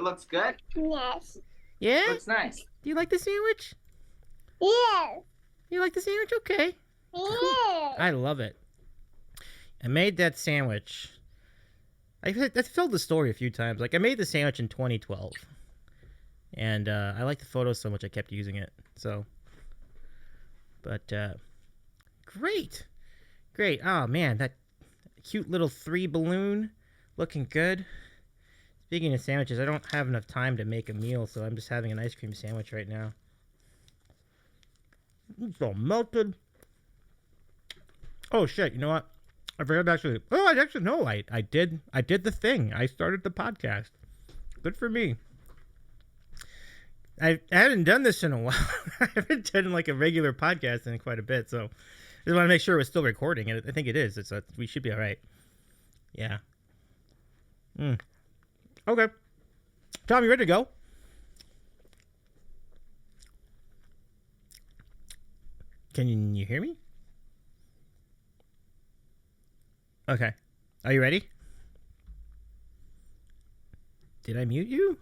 looks good? Yes. Yeah? Looks nice. Do you like the sandwich? Yes. You like the sandwich? Okay. Yes. I love it. I made that sandwich. I've told the story a few times. Like, I made the sandwich in 2012. And I like the photos so much I kept using it. So, but great. Great. Oh, man, that cute little 3 balloon looking good. Speaking of sandwiches, I don't have enough time to make a meal, so I'm just having an ice cream sandwich right now. It's all melted. Oh, shit. You know what? I forgot actually. Oh, I did the thing. I started the podcast. Good for me. I haven't done this in a while. I haven't done like a regular podcast in quite a bit, so I just want to make sure it was still recording, and I think it is. We should be all right. Yeah. Okay. Tom, you ready to go? Can you hear me? Okay. Are you ready? Did I mute you?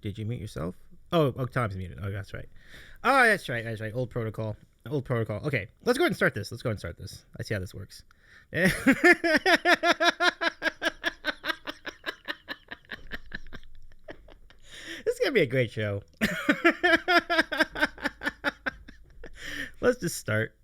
Did you mute yourself? Oh, Tom's muted. Oh, that's right. Oh, that's right. Old protocol. Okay, let's go ahead and start this. I see how this works. This is going to be a great show. Let's just start.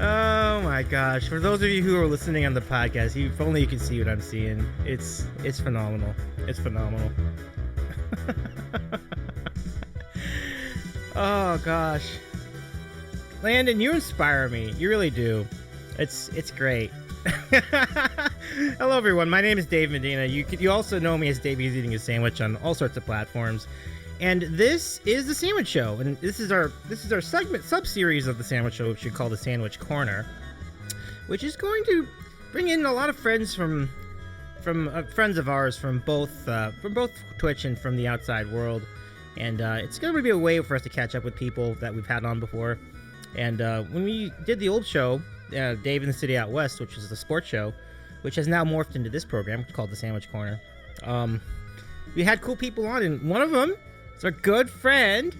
Oh my gosh. For those of you who are listening on the podcast, if only you can see what I'm seeing. It's phenomenal. It's phenomenal. Oh gosh. Landon, you inspire me. You really do. It's great. Hello everyone. My name is Dave Medina. You also know me as Davey's Eating a Sandwich on all sorts of platforms. And this is the Sandwich Show, and this is our sub-series of the Sandwich Show, which we call the Sandwich Corner, which is going to bring in a lot of friends from friends of ours from both Twitch and from the outside world, and it's going to be a way for us to catch up with people that we've had on before. And when we did the old show, Dave in the City Out West, which is the sports show, which has now morphed into this program called the Sandwich Corner, we had cool people on, and one of them. It's our good friend.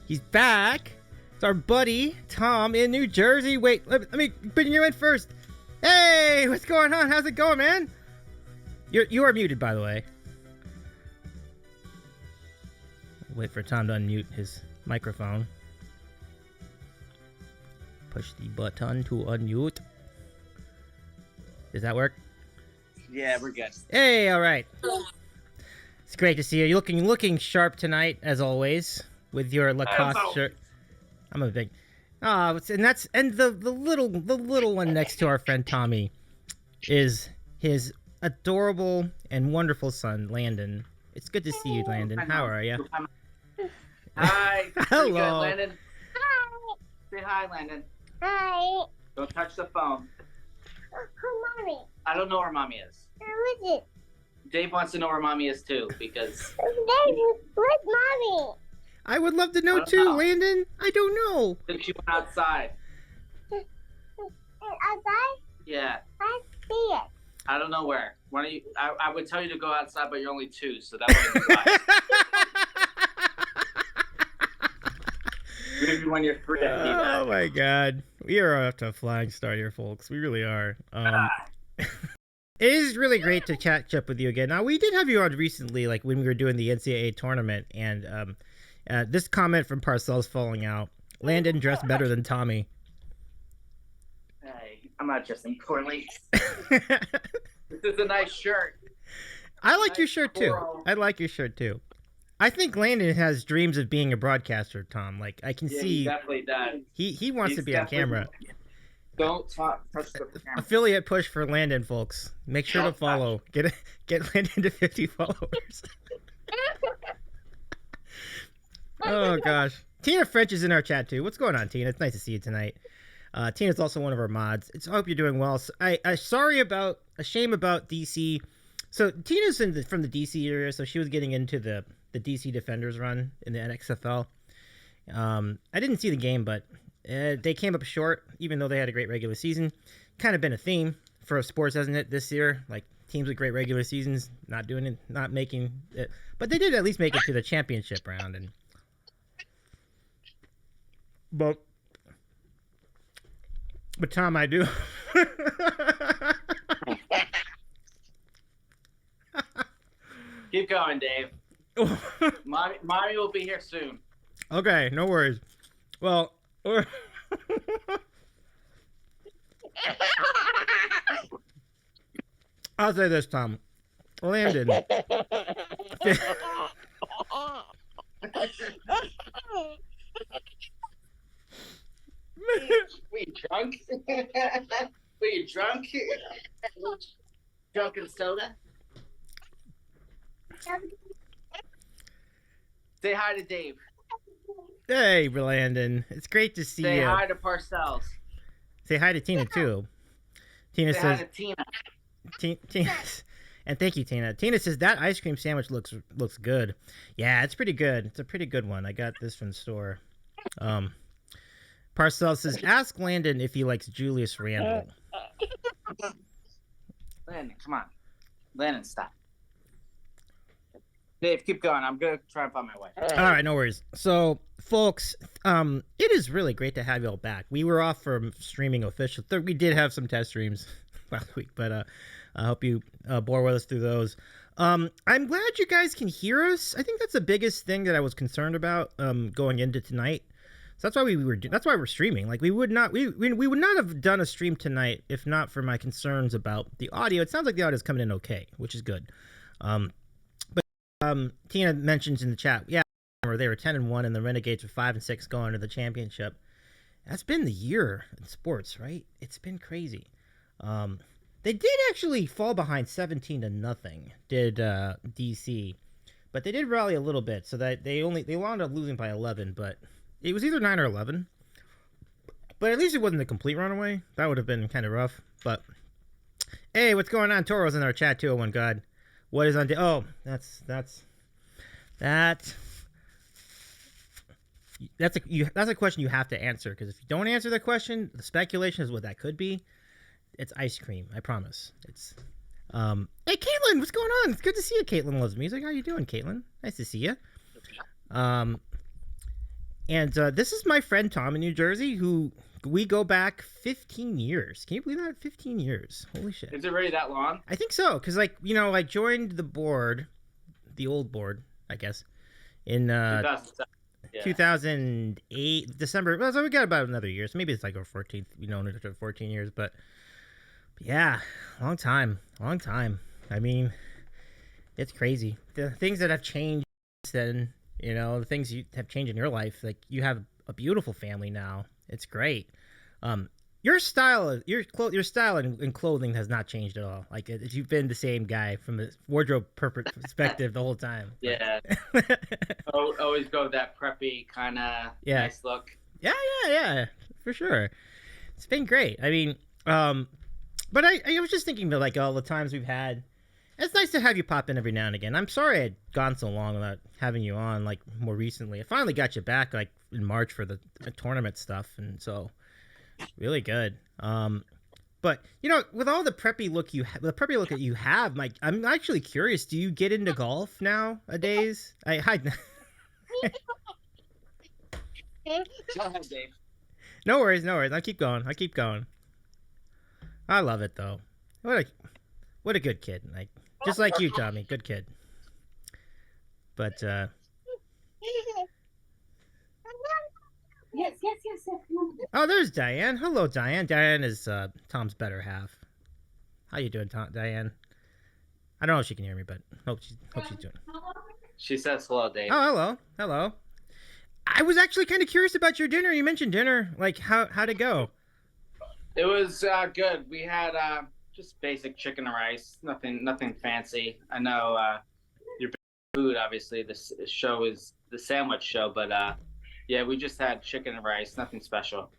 He's back. It's our buddy, Tom, in New Jersey. Wait, let me bring you in first. Hey, what's going on? How's it going, man? You are muted, by the way. Wait for Tom to unmute his microphone. Push the button to unmute. Does that work? Yeah, we're good. Hey, all right. It's great to see you. You're looking sharp tonight, as always, with your Lacoste shirt. I'm a big. And the little one next to our friend Tommy is his adorable and wonderful son, Landon. It's good to see you, Landon. How are you? Hi. Hello. Good, Landon. Hi. Say hi, Landon. Hi. Don't touch the phone. Who's mommy? I don't know where mommy is. Who is it? Dave wants to know where mommy is too, because Where's mommy? I would love to know too, Landon. I don't know. I think she went outside. Outside? Yeah. I see it. I don't know where. Why don't you? I would tell you to go outside, but you're only 2, so that wouldn't fly. Maybe when you're 3. Oh my God, we are off to a flying start here, folks. We really are. It is really great to catch up with you again. Now, we did have you on recently, like when we were doing the NCAA tournament, and this comment from Parcells falling out. Landon dressed better than Tommy. Hey, I'm not dressing poorly. This is a nice shirt. I like your shirt too. I think Landon has dreams of being a broadcaster, Tom. Like, I can see. He definitely does. He wants to be on camera. Don't touch the camera. Affiliate push for Landon, folks. Make sure to follow. Get Landon to 50 followers. Oh gosh. Tina French is in our chat too. What's going on, Tina? It's nice to see you tonight. Tina's also one of our mods. I hope you're doing well. A shame about DC. So Tina's from the DC area, so she was getting into the DC Defenders run in the NXFL. I didn't see the game, but they came up short, even though they had a great regular season. kind of been a theme for sports, hasn't it, this year? Like teams with great regular seasons not doing it, not making it, but they did at least make it to the championship round. And but Tom, I do. Keep going, Dave. Mommy will be here soon. Okay, no worries. Well, I'll say this, Tom. Landon. Were you drunk? Were you drunk? Drunken soda? Say hi to Dave. Hey, Landon. It's great to see you. Say hi to Parcells. Say hi to Tina, too. Tina Say says... hi to Tina. Tina, and thank you, Tina. Tina says, that ice cream sandwich looks good. Yeah, it's pretty good. It's a pretty good one. I got this from the store. Parcell says, ask Landon if he likes Julius Randle. Landon, come on. Landon, stop. Dave, keep going. I'm going to try and find my way. All right, no worries. So, folks, it is really great to have you all back. We were off from streaming official. We did have some test streams last week, but I hope you bore with us through those. I'm glad you guys can hear us. I think that's the biggest thing that I was concerned about going into tonight. So that's why that's why we're streaming. Like we would not have done a stream tonight if not for my concerns about the audio. It sounds like the audio is coming in okay, which is good. Tina mentions in the chat, yeah, they were 10-1 and the Renegades were 5-6 going to the championship. That's been the year in sports, right? It's been crazy. They did actually fall behind 17-0. Did DC, but they did rally a little bit, so that they wound up losing by 11. But it was either 9 or 11. But at least it wasn't a complete runaway. That would have been kind of rough. But hey, what's going on? Toro's in our chat too. Oh my God, what is on? Oh, that's a question you have to answer, because if you don't answer the question, the speculation is what that could be. It's ice cream, I promise. It's hey Caitlin, what's going on? It's good to see you. Caitlin loves music. How you doing, Caitlin? Nice to see you. And this is my friend Tom in New Jersey, who we go back 15 years. Can you believe that? 15 years. Holy shit. Is it really that long? I think so, because I joined the board, the old board, I guess, in 2008 December. Well, so we got about another year, so maybe it's like our 14th. Another 14 years, but yeah, long time. I mean, it's crazy. The things that have changed since then, the things you have changed in your life. Like, you have a beautiful family now. It's great. Your style in clothing has not changed at all. Like, you've been the same guy from a wardrobe perspective the whole time. Yeah. Always go with that preppy kind of nice look. Yeah, for sure. It's been great. I mean, but I was just thinking about, like, all the times we've had. It's nice to have you pop in every now and again. I'm sorry I'd gone so long without having you on, like, more recently. I finally got you back, like, in March for the tournament stuff, and so really good. But with all the preppy look that you have, Mike, I'm actually curious. Do you get into golf nowadays? Hi. Go ahead, Dave. No worries. I'll keep going. I love it though. What a good kid. Like, just like you, Tommy. Good kid. But Yes. oh, there's Diane. Hello, Diane. Diane is Tom's better half. How you doing, Diane? I don't know if she can hear me, but hope she's doing. She says hello, Dave. Oh, hello. I was actually kind of curious about your dinner. You mentioned dinner. Like, how'd it go? It was good. We had just basic chicken and rice. Nothing fancy. I know your food, obviously. This show is the sandwich show, but yeah, we just had chicken and rice. Nothing special.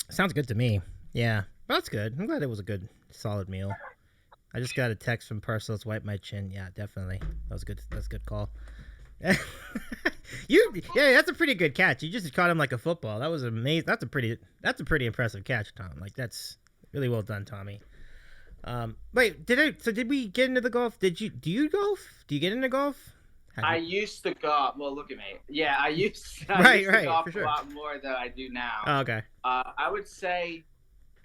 Sounds good to me. Yeah, well, that's good. I'm glad it was a good, solid meal. I just got a text from Parcells, wipe my chin. Yeah, definitely. That was good. That's a good call. Yeah, that's a pretty good catch. You just caught him like a football. That was amazing. That's a pretty impressive catch, Tom. Like, that's Really well done, Tommy. Wait, did we get into the golf? Do you golf? Do you get into golf? I used to golf. Well, look at me. Yeah, I used to Right, golf for sure. a lot more than I do now. Oh, okay. I would say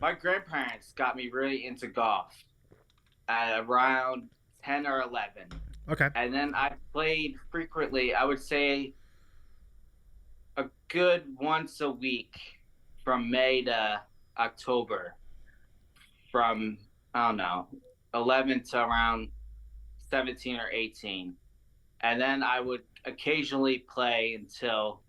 my grandparents got me really into golf at around 10 or 11. Okay. And then I played frequently. I would say a good once a week from May to October, from, I don't know, 11 to around 17 or 18. And then I would occasionally play until,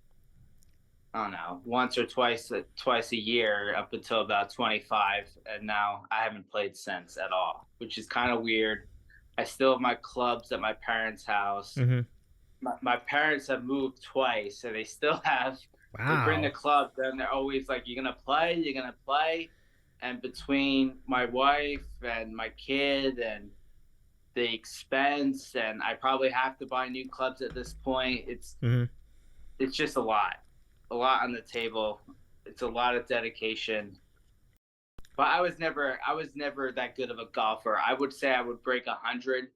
I don't know, once or twice a year up until about 25. And now I haven't played since at all, which is kind of weird. I still have my clubs at my parents' house. Mm-hmm. My parents have moved twice, so they still have. Wow. They bring the club, and they're always like, "You're gonna play, you're gonna play." And between my wife and my kid and the expense, and I probably have to buy new clubs at this point. It's just a lot on the table. It's a lot of dedication. But I was never that good of a golfer. I would say I would break 100,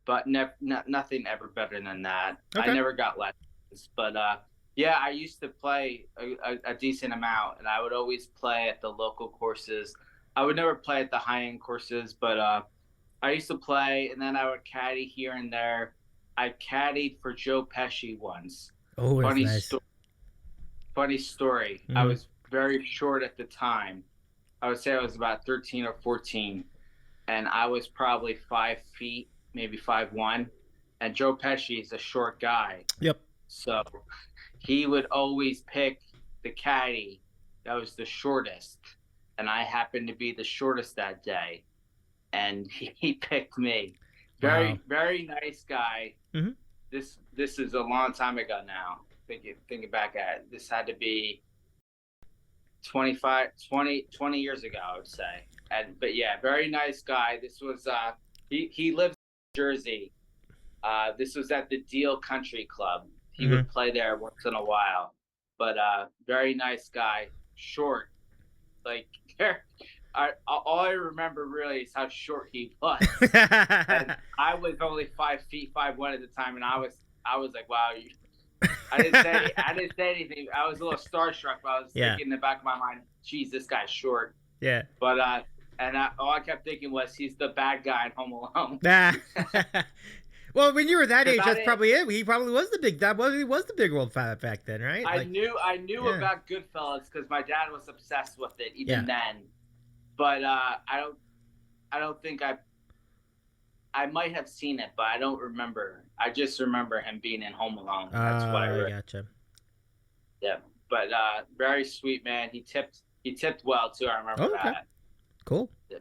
but nothing ever better than that. Okay. I never got lessons, but yeah, I used to play a decent amount, and I would always play at the local courses. I would never play at the high-end courses, but I used to play, and then I would caddy here and there. I caddied for Joe Pesci once. Oh, that's nice. Funny story. I was very short at the time. I would say I was about 13 or 14, and I was probably 5 feet, maybe 5'1", and Joe Pesci is a short guy. Yep. So he would always pick the caddy that was the shortest, and I happened to be the shortest that day, and he picked me. Very nice guy. Mm-hmm. This is a long time ago now. Thinking back at it, this had to be 20 years ago, I would say. But yeah, very nice guy. This was he lives in Jersey. This was at the Deal Country Club. He would play there once in a while. But very nice guy, short. Like all I remember really is how short he was. And I was only 5 feet 5'1" at the time, and I was like, wow. I didn't say anything. I was a little starstruck, but I was thinking in the back of my mind, geez, this guy's short. Yeah. But all I kept thinking was he's the bad guy in Home Alone. Well, when you were that age, that's probably it. He probably was the big. He was the big world fan back then, right? I knew about Goodfellas because my dad was obsessed with it even then. But I don't think I might have seen it, but I don't remember. I just remember him being in Home Alone. That's what I read. Gotcha. Yeah, but very sweet man. He tipped well too. I remember that. Cool. Yeah.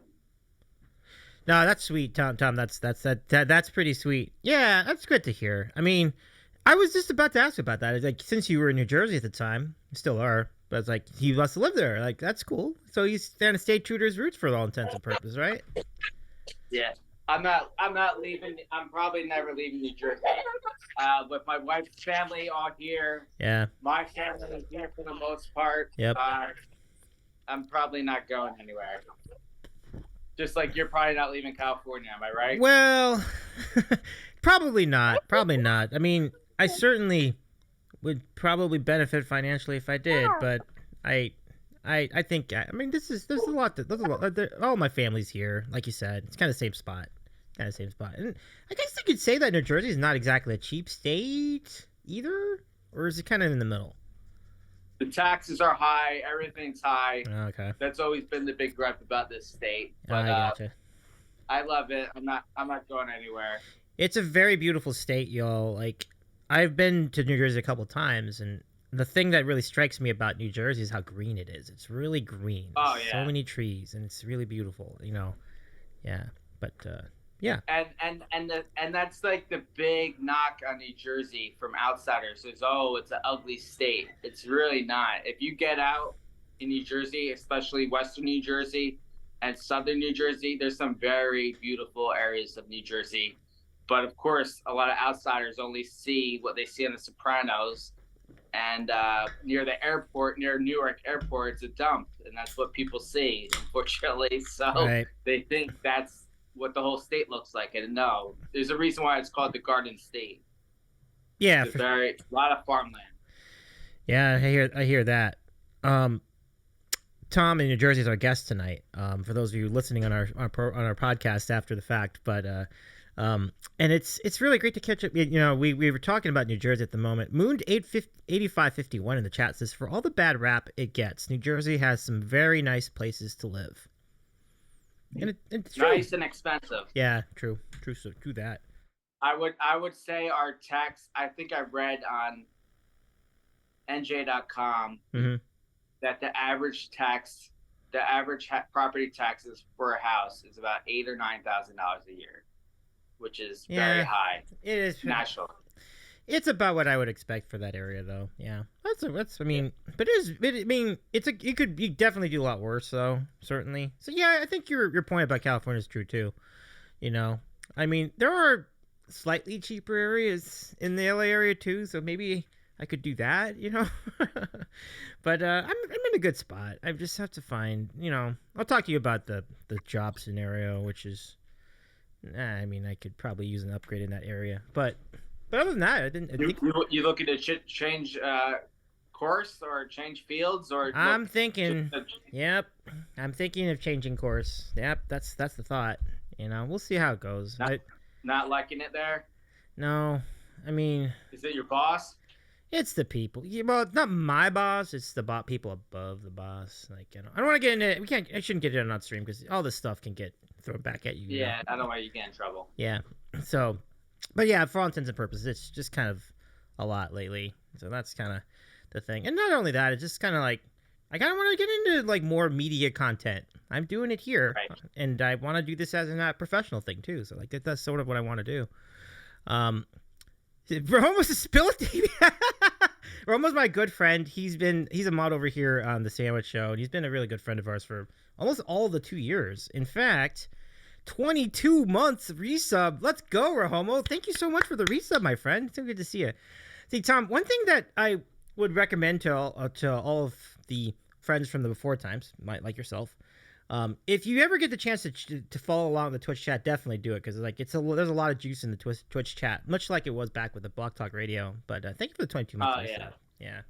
No, that's sweet, Tom. That's pretty sweet. Yeah, that's good to hear. I mean, I was just about to ask about that. It's like, since you were in New Jersey at the time, you still are. But it's like, he must live there. Like, that's cool. So he's trying to stay true to his roots for all intents and purposes, right? Yeah. I'm not leaving. I'm probably never leaving New Jersey. With my wife's family all here. Yeah. My family is here for the most part. Yep. I'm probably not going anywhere. Just like you're probably not leaving California, am I right? Well, probably not. Probably not. I mean, I certainly would probably benefit financially if I did, but I think, I mean, there's a lot. All my family's here, like you said. It's kind of the same spot. And I guess you could say that New Jersey is not exactly a cheap state either, or is it kind of in the middle? The taxes are high. Everything's high. Okay. That's always been the big gripe about this state. But, I gotcha. I love it. I'm not going anywhere. It's a very beautiful state, y'all. Like, I've been to New Jersey a couple times, and the thing that really strikes me about New Jersey is how green it is. It's really green. Oh, yeah. So many trees, and it's really beautiful, you know. Yeah. But yeah. And that's like the big knock on New Jersey from outsiders is, oh, it's an ugly state. It's really not. If you get out in New Jersey, especially Western New Jersey and Southern New Jersey, there's some very beautiful areas of New Jersey. But of course, a lot of outsiders only see what they see on The Sopranos and near the airport, near Newark Airport, it's a dump, and that's what people see, unfortunately. So Right. they think that's what the whole state looks like, and no, there's a reason why it's called the Garden State. Yeah. It's a lot of farmland. Yeah, I hear that. Tom in New Jersey is our guest tonight. For those of you listening on our podcast after the fact, but and it's really great to catch up. You know, we were talking about New Jersey at the moment. Mooned 8551 in the chat says, for all the bad rap it gets, New Jersey has some very nice places to live. And it's true. Nice and expensive. Yeah, true that. I would say our tax. I think I read on NJ.com that the average property taxes for a house is about $8,000 or $9,000 a year, which is very high. It is national. It's about what I would expect for that area, though. Yeah, that's. I mean, but you definitely do a lot worse, though. Certainly. So yeah, I think your point about California is true too. You know, I mean, there are slightly cheaper areas in the LA area too, so maybe I could do that. You know, but I'm in a good spot. I just have to find. You know, I'll talk to you about the job scenario, which is. I mean, I could probably use an upgrade in that area, but other than that, I didn't. You looking to change course or change fields or? I'm thinking. Yep, I'm thinking of changing course. Yep, that's the thought. You know, we'll see how it goes. Not liking it there? No, I mean. Is it your boss? It's the people. Yeah, well, it's not my boss. It's the people above the boss. Like, you know, I don't want to get into it. I shouldn't get it on stream because all this stuff can get thrown back at you. Yeah, I don't want you to get in trouble. Yeah. So, but yeah, for all intents and purposes, it's just kind of a lot lately. So that's kind of the thing. And not only that, it's just kind of like I kind of want to get into like more media content. I'm doing it here, right. And I want to do this as a professional thing too. So like that's sort of what I want to do. Romo's a spill it, baby. Romo's my good friend. He's a mod over here on the Sandwich Show, and he's been a really good friend of ours for almost all the 2 years. In fact, 22 months resub. Let's go, Rahomo. Thank you so much for the resub, my friend. It's so good to see you. See, Tom, one thing that I would recommend to all of the friends from the before times, like yourself, if you ever get the chance to follow along the Twitch chat, definitely do it because like there's a lot of juice in the Twitch chat, much like it was back with the Block Talk Radio. But thank you for the 22 months. Oh yeah.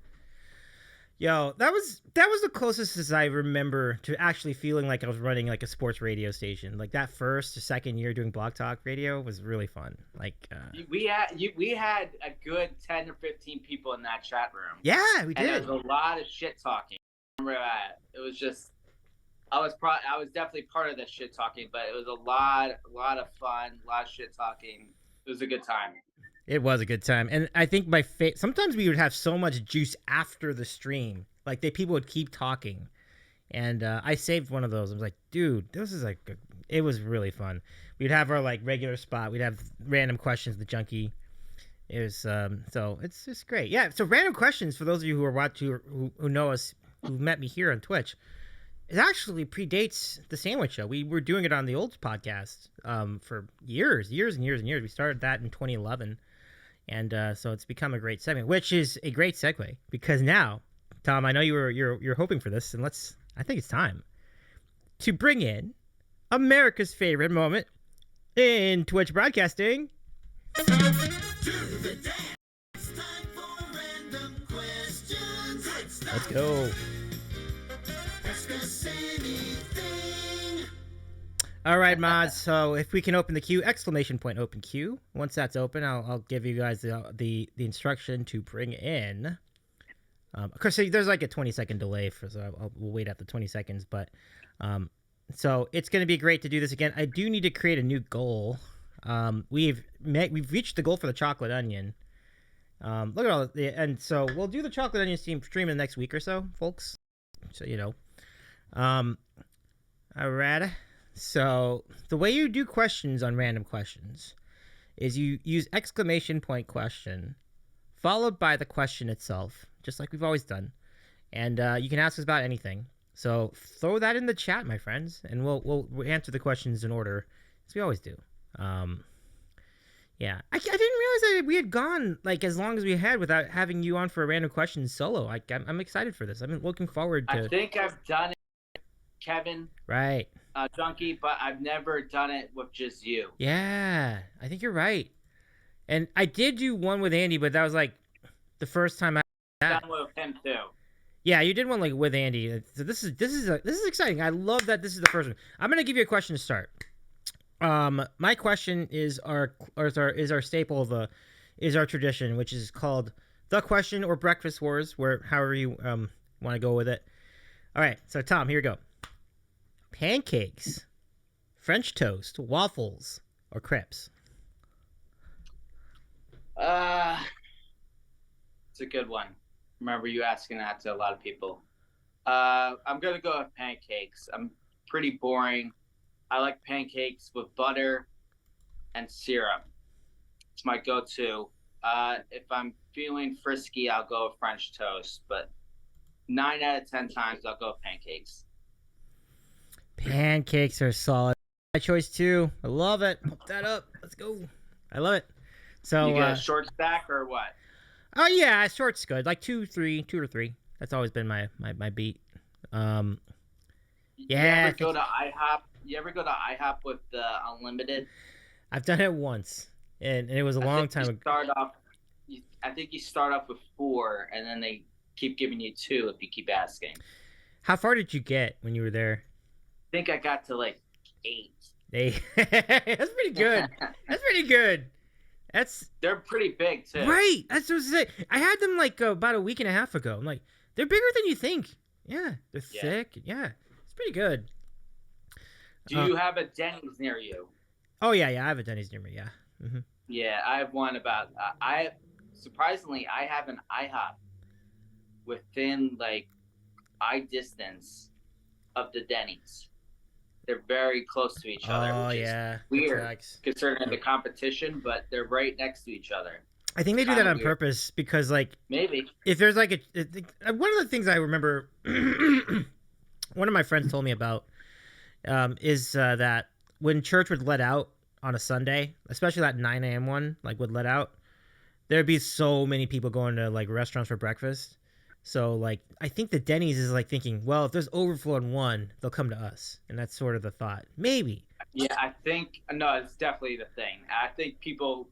Yo, that was the closest as I remember to actually feeling like I was running like a sports radio station. Like that first or second year doing Block Talk Radio was really fun. Like we had a good 10 or 15 people in that chat room. Yeah, we did. And there was a lot of shit talking. I remember that. It was just I was definitely part of the shit talking, but it was a lot of fun, a lot of shit talking. It was a good time. It was a good time, and I think sometimes we would have so much juice after the stream, like people would keep talking, and I saved one of those. I was like, dude, this is like, it was really fun. We'd have our like regular spot. We'd have random questions, the junkie. It was so it's just great. Yeah. So random questions for those of you who are watching, who know us, who met me here on Twitch. It actually predates the Sandwich Show. We were doing it on the old podcast for years and years and years. We started that in 2011. And so it's become a great segment, which is a great segue because now, Tom, I know you're hoping for this, and I think it's time to bring in America's favorite moment in Twitch broadcasting. Let's go. All right, mods. So if we can open the queue, exclamation point open queue. Once that's open, I'll give you guys the instruction to bring in. Of course, there's like a 20-second delay, we'll wait out the 20 seconds. But so it's going to be great to do this again. I do need to create a new goal. We've reached the goal for the chocolate onion. Look at all and so we'll do the chocolate onion stream in the next week or so, folks. So you know. All right. So the way you do questions on random questions is you use exclamation point question followed by the question itself, just like we've always done. And you can ask us about anything. So throw that in the chat, my friends, and we'll answer the questions in order as we always do. Yeah, I didn't realize that we had gone like as long as we had without having you on for a random question solo. I'm excited for this. I've been looking forward I to. think I've done it, Kevin, Right. Junkie, but I've never done it with just you. Yeah, I think you're right. And I did do one with Andy, but that was like the first time I did Done that. with him too. Yeah, you did one like with Andy. So this is exciting. I love that this is the first one. I'm gonna give you a question to start. My question is our staple of is our tradition, which is called the question or breakfast wars, where however you want to go with it. All right, so Tom, here we go. Pancakes, French toast, waffles, or crepes? It's a good one. Remember you asking that to a lot of people. I'm gonna go with pancakes. I'm pretty boring. I like pancakes with butter and syrup. It's my go-to. If I'm feeling frisky, I'll go with French toast. But 9 out of 10 times, I'll go with pancakes. Pancakes are solid. My choice too. I love it. Pump that up. Let's go. I love it. So You get a short stack or what? oh yeah, short's good. Like 2 or 3. That's always been my beat. Yeah. You ever go to IHOP? You ever go to IHOP with the unlimited? I've done it once, and it was a long time ago. I think you start off with 4, and then they keep giving you 2 if you keep asking. How far did you get when you were there? I think I got to like 8. That's pretty good. That's pretty good. They're pretty big too. Right. That's what I was saying. I had them like about a week and a half ago. I'm like, they're bigger than you think. Yeah, they're thick. Yeah, it's pretty good. Do you have a Denny's near you? Oh yeah. I have a Denny's near me. Yeah. Mm-hmm. Yeah, I have one about. Surprisingly, I have an IHOP within like eye distance of the Denny's. They're very close to each other. Oh which yeah. is weird considering the competition, but they're right next to each other. I think they do that on purpose because, like, maybe if there's like one of the things I remember, one of my friends told me about, is that when church would let out on a Sunday, especially that 9 a.m. one, like would let out, there'd be so many people going to like restaurants for breakfast. So like, I think the Denny's is like thinking, well, if there's overflow in one, they'll come to us, and that's sort of the thought. Maybe. Yeah, I think no, it's definitely the thing. I think people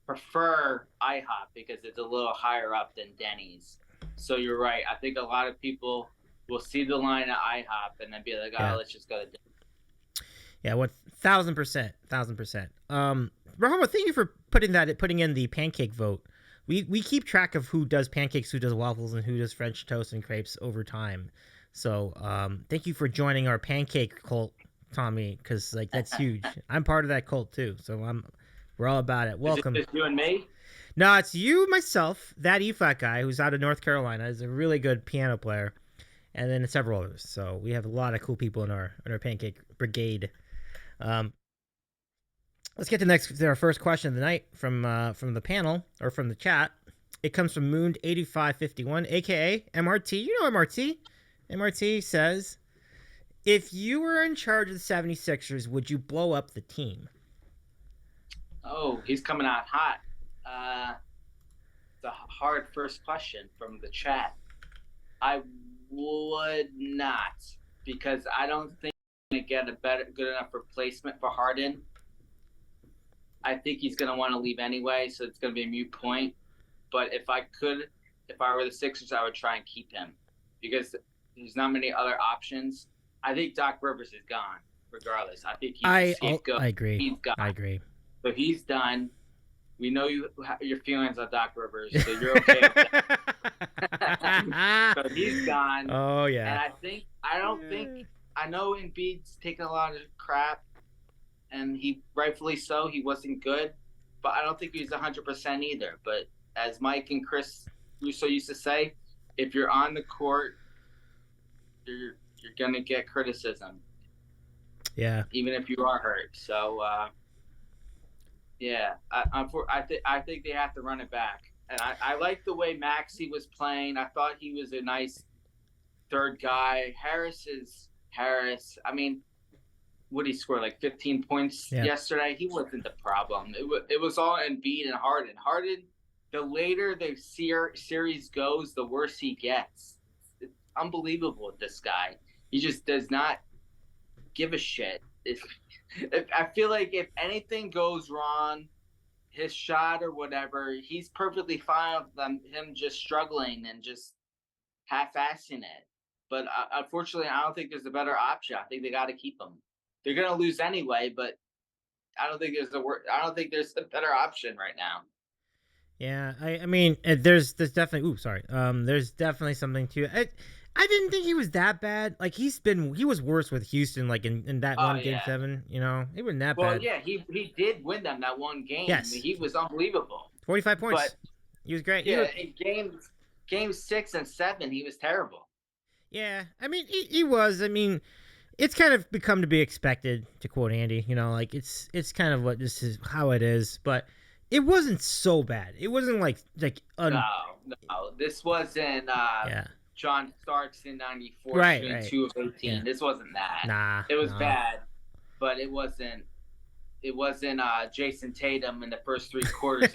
prefer IHOP because it's a little higher up than Denny's. So you're right. I think a lot of people will see the line at IHOP and then be like, "Oh, let's just go to Denny's." Yeah, 1,000%, 1,000%. Rahoma, thank you for putting in the pancake vote. We keep track of who does pancakes, who does waffles, and who does French toast and crepes over time. So thank you for joining our pancake cult, Tommy, because like that's huge. I'm part of that cult too, so we're all about it. Welcome. Is it just you and me? No, it's you, myself, that EFAT guy who's out of North Carolina, is a really good piano player, and then several others. So we have a lot of cool people in our pancake brigade. Let's get to our first question of the night from the panel or from the chat. It comes from Moon8551, aka MRT. You know MRT. MRT says, if you were in charge of the 76ers, would you blow up the team? Oh, he's coming out hot. It's a hard first question from the chat. I would not, because I don't think I'm going to get good enough replacement for Harden. I think he's going to want to leave anyway, so it's going to be a moot point. But if I were the Sixers, I would try and keep him because there's not many other options. I think Doc Rivers is gone, regardless. I think he's gone. I agree. He's gone. I agree. So he's done. We know your feelings on Doc Rivers, so you're okay with that. So he's gone. Oh, yeah. And I know Embiid's taking a lot of crap, and he rightfully so. He wasn't good, but I don't think he was 100% either. But as Mike and Chris Russo used to say, if you're on the court, you're gonna get criticism. Yeah. Even if you are hurt. So yeah, I think they have to run it back. And I like the way Maxey was playing. I thought he was a nice third guy. Harris is Harris. I mean, what he scored like 15 points yesterday. He wasn't the problem. It was all Embiid and Harden. Harden, the later the series goes, the worse he gets. It's unbelievable with this guy. He just does not give a shit. I feel like if anything goes wrong, his shot or whatever, he's perfectly fine with him just struggling and just half-assing it. But unfortunately, I don't think there's a better option. I think they got to keep him. They're gonna lose anyway, but I don't think there's a better option right now. Yeah, I mean, there's definitely. Ooh, sorry. There's definitely something to it. I didn't think he was that bad. Like he was worse with Houston, like in that one game 7. You know, he wasn't that bad. Well, yeah, he did win them that one game. Yes, he was unbelievable. 45 points. But he was great. Yeah, in game 6 and 7, he was terrible. Yeah, I mean, he was. I mean, it's kind of become to be expected, to quote Andy. You know, like it's kind of what this is how it is, but. It wasn't so bad. It wasn't like no. This wasn't John Starks in '94 shooting 2 of 18. Yeah. This wasn't that. Nah, it was bad, but it wasn't. It wasn't Jason Tatum in the first 3 quarters.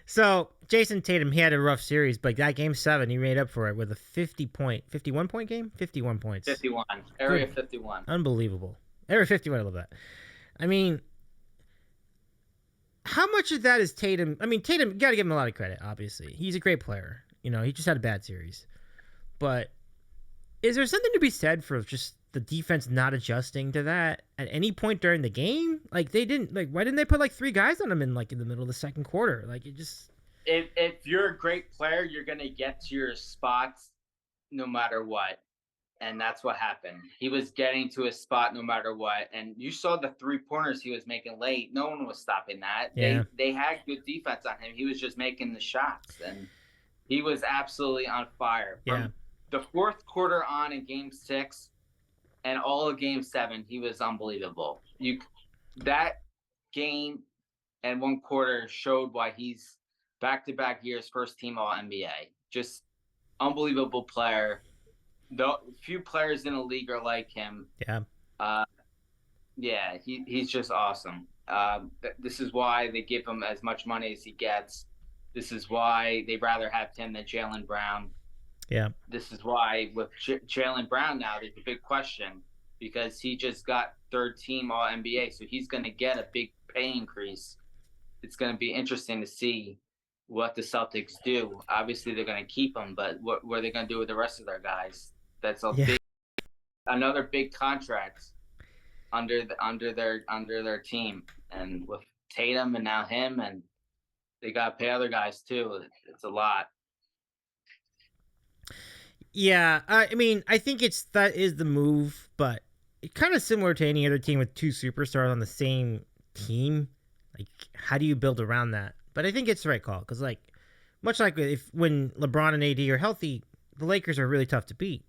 So Jason Tatum, he had a rough series, but that game 7, he made up for it with a 51 point game, 51 points. 51 area 51. Unbelievable. Area 51. I love that. I mean. How much of that is Tatum? I mean, Tatum, you got to give him a lot of credit, obviously. He's a great player. You know, he just had a bad series. But is there something to be said for just the defense not adjusting to that at any point during the game? Like, they didn't, like, why didn't they put, like, 3 guys on him in the middle of the second quarter? Like, it just. If you're a great player, you're going to get to your spots no matter what. And that's what happened. He was getting to his spot no matter what. And you saw the 3-pointers he was making late. No one was stopping that. Yeah. They had good defense on him. He was just making the shots. And he was absolutely on fire. From the 4th quarter on in game 6 and all of game 7, he was unbelievable. That game and 1 quarter showed why he's back-to-back years first team All-NBA. Just unbelievable player. The few players in the league are like him. Yeah. He's just awesome. This is why they give him as much money as he gets. This is why they'd rather have him than Jaylen Brown. Yeah. This is why with Jaylen Brown now, there's a big question because he just got 3rd team All NBA, so he's going to get a big pay increase. It's going to be interesting to see what the Celtics do. Obviously, they're going to keep him, but what are they going to do with the rest of their guys? That's another big contract under their team, and with Tatum and now him, and they got to pay other guys too. It's a lot. Yeah, I mean, I think that is the move, but it's kind of similar to any other team with 2 superstars on the same team. Like, how do you build around that? But I think it's the right call because, like, much like when LeBron and AD are healthy, the Lakers are really tough to beat.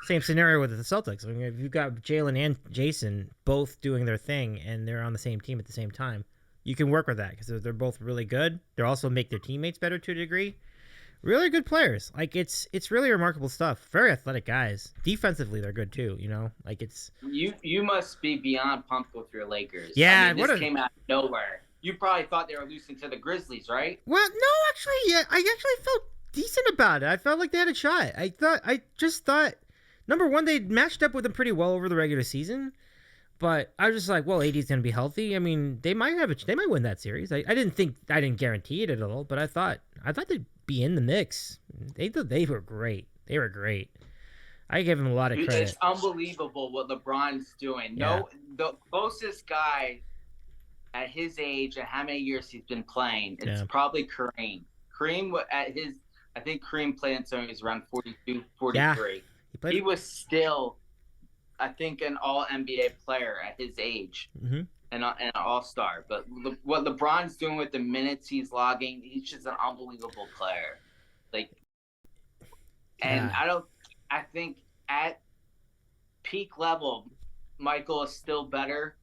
Same scenario with the Celtics. I mean, if you've got Jaylen and Jason both doing their thing and they're on the same team at the same time, you can work with that because they're both really good. They also make their teammates better to a degree. Really good players. Like it's really remarkable stuff. Very athletic guys. Defensively, they're good too. You know, like it's you must be beyond pumped with your Lakers. Yeah, this came out of nowhere. You probably thought they were losing to the Grizzlies, right? Well, no, actually, yeah, I actually felt decent about it. I felt like they had a shot. I just thought. Number one, they matched up with them pretty well over the regular season, but I was just like, well, AD's going to be healthy. I mean, they might win that series. I didn't guarantee it at all, but I thought they'd be in the mix. They were great. They were great. I give him a lot of credit. It's unbelievable what LeBron's doing. Yeah. The closest guy at his age and how many years he's been playing, it's probably Kareem. I think Kareem played until he was around 42, 43. Yeah. He was still, I think, an All-NBA player at his age and an All-Star. But what LeBron's doing with the minutes he's logging, he's just an unbelievable player. I think at peak level, Michael is still better,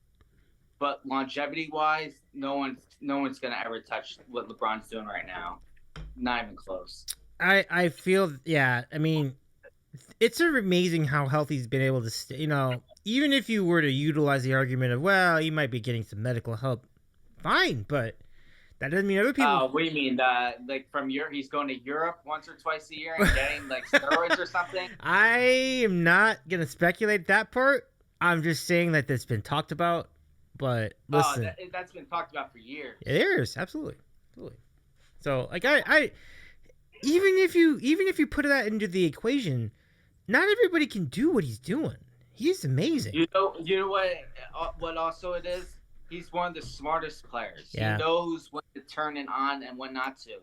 but longevity-wise, no one's gonna ever touch what LeBron's doing right now. Not even close. I feel, yeah. I mean, It's amazing how healthy he's been able to stay. Even if you were to utilize the argument of, well, he might be getting some medical help, fine, but that doesn't mean other people. Oh, what do you mean? Like from Europe, he's going to Europe once or twice a year and getting like steroids or something? I am not gonna speculate that part. I'm just saying that that's been talked about. But listen, that's been talked about for years. It is absolutely. So like I even if you put that into the equation, not everybody can do what he's doing. He's amazing. You know what also it is? He's one of the smartest players. Yeah. He knows when to turn it on and when not to.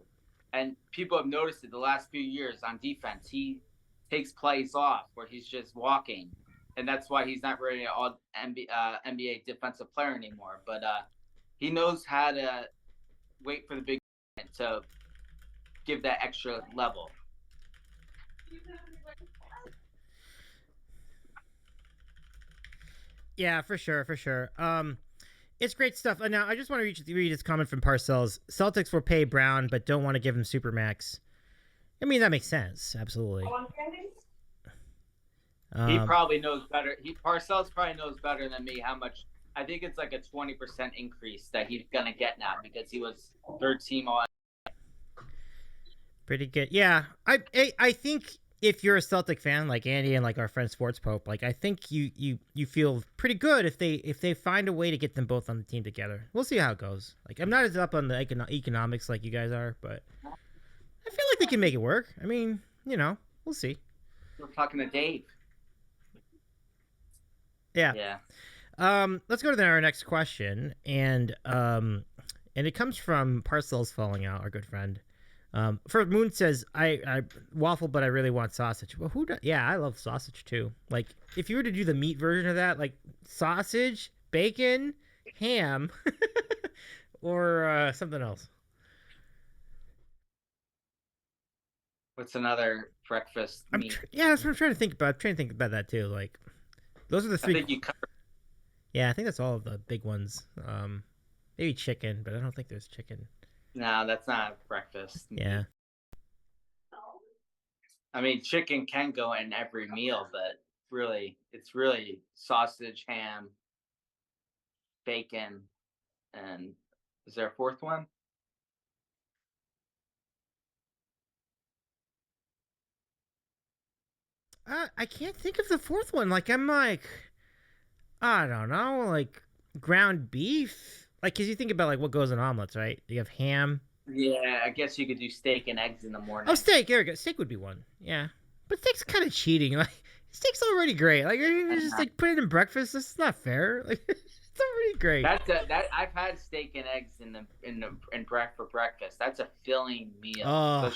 And people have noticed it the last few years on defense. He takes plays off where he's just walking. And that's why he's not really an all NBA defensive player anymore. But he knows how to wait for the big to give that extra level. Yeah, for sure. It's great stuff. Now, I just want to read this comment from Parcells. Celtics will pay Brown, but don't want to give him Supermax. I mean, that makes sense. Absolutely. He probably knows better. Parcells probably knows better than me how much. I think it's like a 20% increase that he's going to get now because he was third team all. Pretty good. Yeah. I think if you're a Celtic fan like Andy and like our friend Sports Pope, like I think you feel pretty good if they find a way to get them both on the team together. We'll see how it goes. Like I'm not as up on the economics like you guys are, but I feel like they can make it work. I mean, we'll see. We're talking to Dave. Yeah. Let's go to our next question, and it comes from Parcells Falling Out, our good friend. Moon says, I waffle, but I really want sausage. Well, yeah, I love sausage too. Like, if you were to do the meat version of that, like sausage, bacon, ham, or something else. What's another breakfast meat? That's what I'm trying to think about. I'm trying to think about that too. Like, those are the three. I think you covered. Yeah, I think that's all of the big ones. Maybe chicken, but I don't think there's chicken. No, that's not breakfast. Yeah. I mean, chicken can go in every meal, but it's really sausage, ham, bacon, and is there a fourth one? I can't think of the fourth one. Like, I'm like, I don't know, like ground beef. Like, cause you think about like what goes in omelets, right? You have ham. Yeah, I guess you could do steak and eggs in the morning. Oh, steak. There we go. Steak would be one. Yeah, but steak's kind of cheating. Like, steak's already great. Like, you just like put it in breakfast. That's not fair. Like, it's already great. That I've had steak and eggs for breakfast. That's a filling meal. Oh,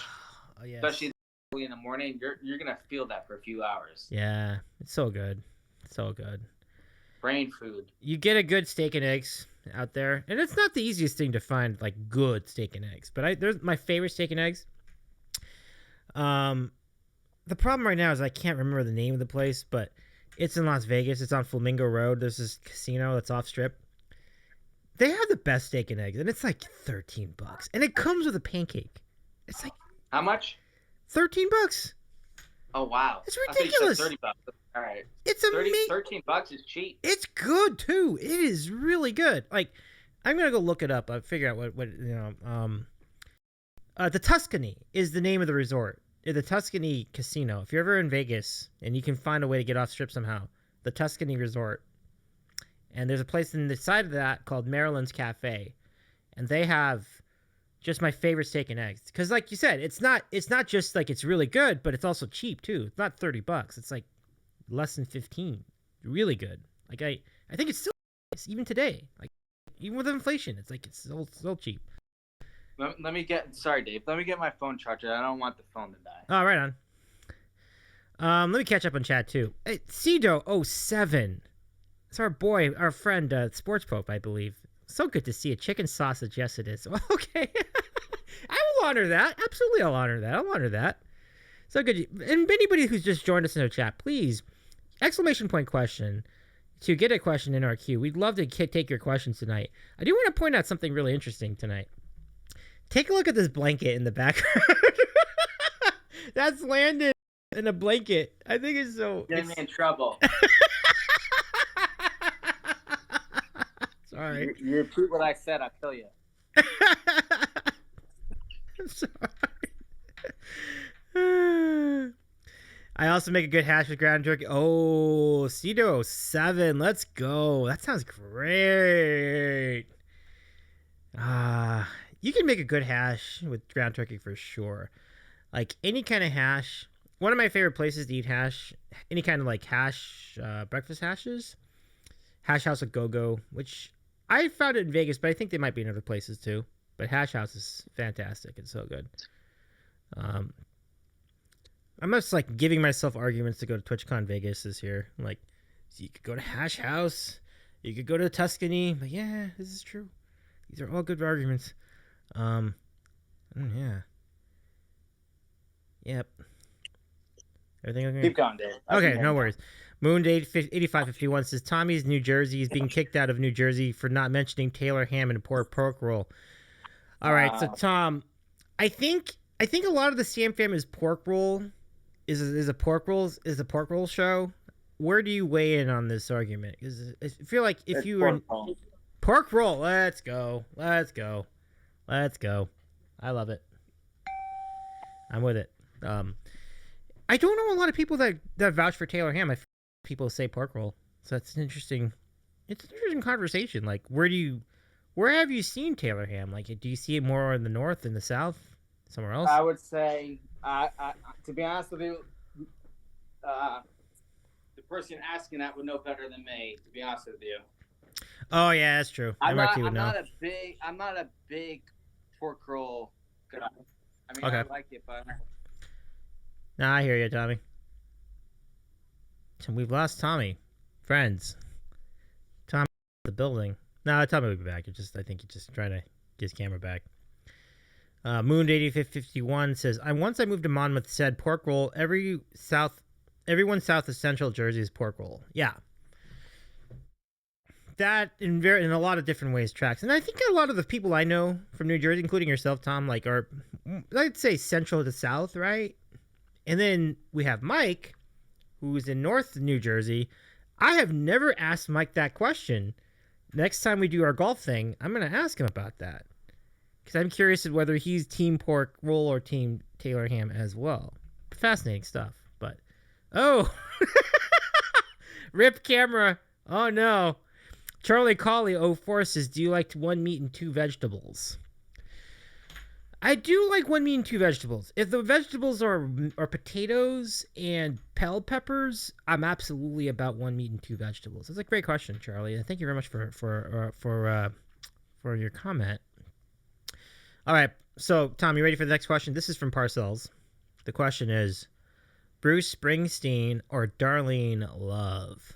yeah. Especially in the morning, you're gonna feel that for a few hours. Yeah, it's so good. So good. Brain food. You get a good steak and eggs out there, and it's not the easiest thing to find like good steak and eggs, but there's my favorite steak and eggs. The problem right now is I can't remember the name of the place, but it's in Las Vegas. It's on Flamingo Road. There's this casino that's off strip. They have the best steak and eggs, and it's like $13, and it comes with a pancake. It's like how much? $13. Oh wow, it's ridiculous. $30. All right, it's amazing. $13 is cheap. It's good too. It is really good. Like, I'm gonna go look it up. I'll figure out what the Tuscany is the name of the resort. The Tuscany Casino. If you're ever in Vegas and you can find a way to get off strip somehow, the Tuscany Resort. And there's a place in the side of that called Maryland's Cafe, and they have just my favorite steak and eggs. Because, like you said, it's not just like it's really good, but it's also cheap too. It's not $30. It's like less than 15. Really good. Like I think it's still even today. Like even with inflation, it's like it's still cheap. Let me get. Sorry, Dave. Let me get my phone charger. I don't want the phone to die. Oh, right on. Let me catch up on chat too. Hey, Cedo07. It's our boy, our friend, Sports Pope, I believe. So good to see a chicken sausage. Yes, it is. Well, okay. I will honor that. Absolutely, I'll honor that. So good. And anybody who's just joined us in the chat, please, exclamation point question to get a question in our queue. We'd love to take your questions tonight. I do want to point out something really interesting tonight. Take a look at this blanket in the background. That's Landon in a blanket. I think it's so. Getting me in trouble. Sorry. You repeat what I said, I'll kill you. I'm sorry. I also make a good hash with ground turkey. Oh, Cedo7. Let's go. That sounds great. You can make a good hash with ground turkey for sure. Like any kind of hash. One of my favorite places to eat hash, any kind of like hash, breakfast hashes. Hash House at Go-Go, which I found it in Vegas, but I think they might be in other places too. But Hash House is fantastic. It's so good. I'm just like giving myself arguments to go to TwitchCon Vegas this year. I'm like, so you could go to Hash House, you could go to Tuscany, but yeah, this is true. These are all good arguments. Yeah. Yep. Everything okay? Keep going, Dave. Okay, no worries. Moondate 8551 says Tommy's New Jersey is being kicked out of New Jersey for not mentioning Taylor ham and pork roll. All right, so Tom, I think a lot of the Sam Family's pork roll is a pork roll show. Where do you weigh in on this argument? Because I feel like if it's you were pork roll, let's go. I love it. I'm with it. I don't know a lot of people that vouch for Taylor ham. I feel people say pork roll, so it's an interesting conversation. Like, where have you seen Taylor ham? Like, do you see it more in the north, in the south, somewhere else? I would say, to be honest with you, the person asking that would know better than me. To be honest with you. Oh yeah, that's true. I'm not a big pork roll guy. I mean, okay. I like it, but. Nah, I hear you, Tommy. We've lost Tommy. Friends. Tommy the building. No, Tommy will be back. I think he's just trying to get his camera back. Moon8551 says, once I moved to Monmouth, said pork roll. Everyone south of Central Jersey is pork roll. Yeah. That in a lot of different ways tracks. And I think a lot of the people I know from New Jersey, including yourself, Tom, like are, I'd say central to south, right? And then we have Mike, who's in North New Jersey. I have never asked Mike that question. Next time we do our golf thing, I'm going to ask him about that. Because I'm curious whether he's team pork roll or team Taylor ham as well. Fascinating stuff. But, oh. Rip camera. Oh, no. Charlie Colley 04 says, do you like one meat and two vegetables? I do like one meat and two vegetables. If the vegetables are potatoes and bell peppers, I'm absolutely about one meat and two vegetables. That's a great question, Charlie. And thank you very much for your comment. All right, so Tom, you ready for the next question? This is from Parcells. The question is, Bruce Springsteen or Darlene Love?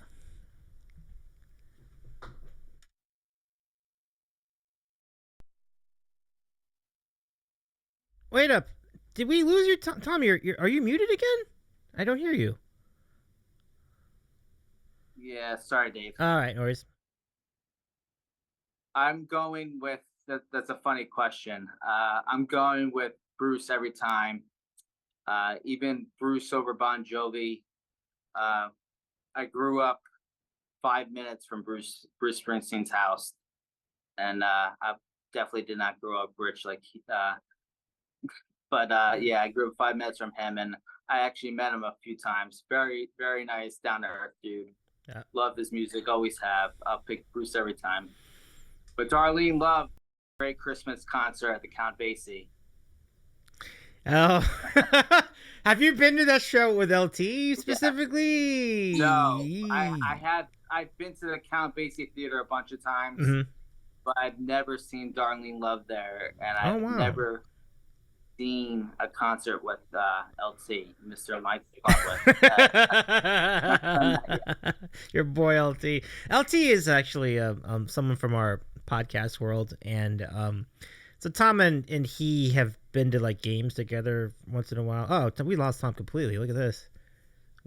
Wait up. Did we lose your Tom? Are you muted again? I don't hear you. Yeah, sorry, Dave. All right, no worries. I'm going with that's a funny question. I'm going with Bruce every time. Even Bruce over Bon Jovi. I grew up 5 minutes from Bruce Springsteen's house, and I definitely did not grow up rich like But yeah, I grew up 5 minutes from him, and I actually met him a few times. Very, very nice, down to earth dude. Yeah. Love his music, always have. I'll pick Bruce every time. But Darlene Love, great Christmas concert at the Count Basie. Oh, have you been to that show with LT specifically? No, I've been to the Count Basie Theater a bunch of times, but I've never seen Darlene Love there, and I've never seen a concert with LT, Mr. Mike Butler. Your boy LT. LT is actually someone from our podcast world, and so Tom and he have been to like games together once in a while. Oh, we lost Tom completely. Look at this.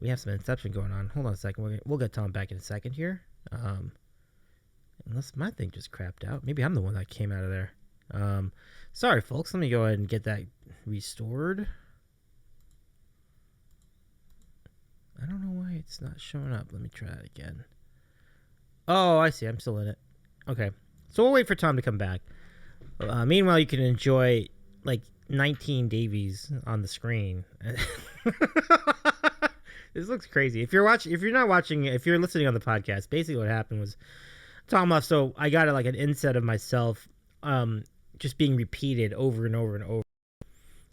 We have some Inception going on. Hold on a second. We'll get Tom back in a second here. Unless my thing just crapped out. Maybe I'm the one that came out of there. Sorry, folks. Let me go ahead and get that restored. I don't know why it's not showing up. Let me try it again. Oh, I see. I'm still in it. Okay. So we'll wait for Tom to come back. Meanwhile, you can enjoy like 19 Davies on the screen. This looks crazy. If you're listening on the podcast, basically what happened was Tom left, so I got like an inset of myself just being repeated over and over and over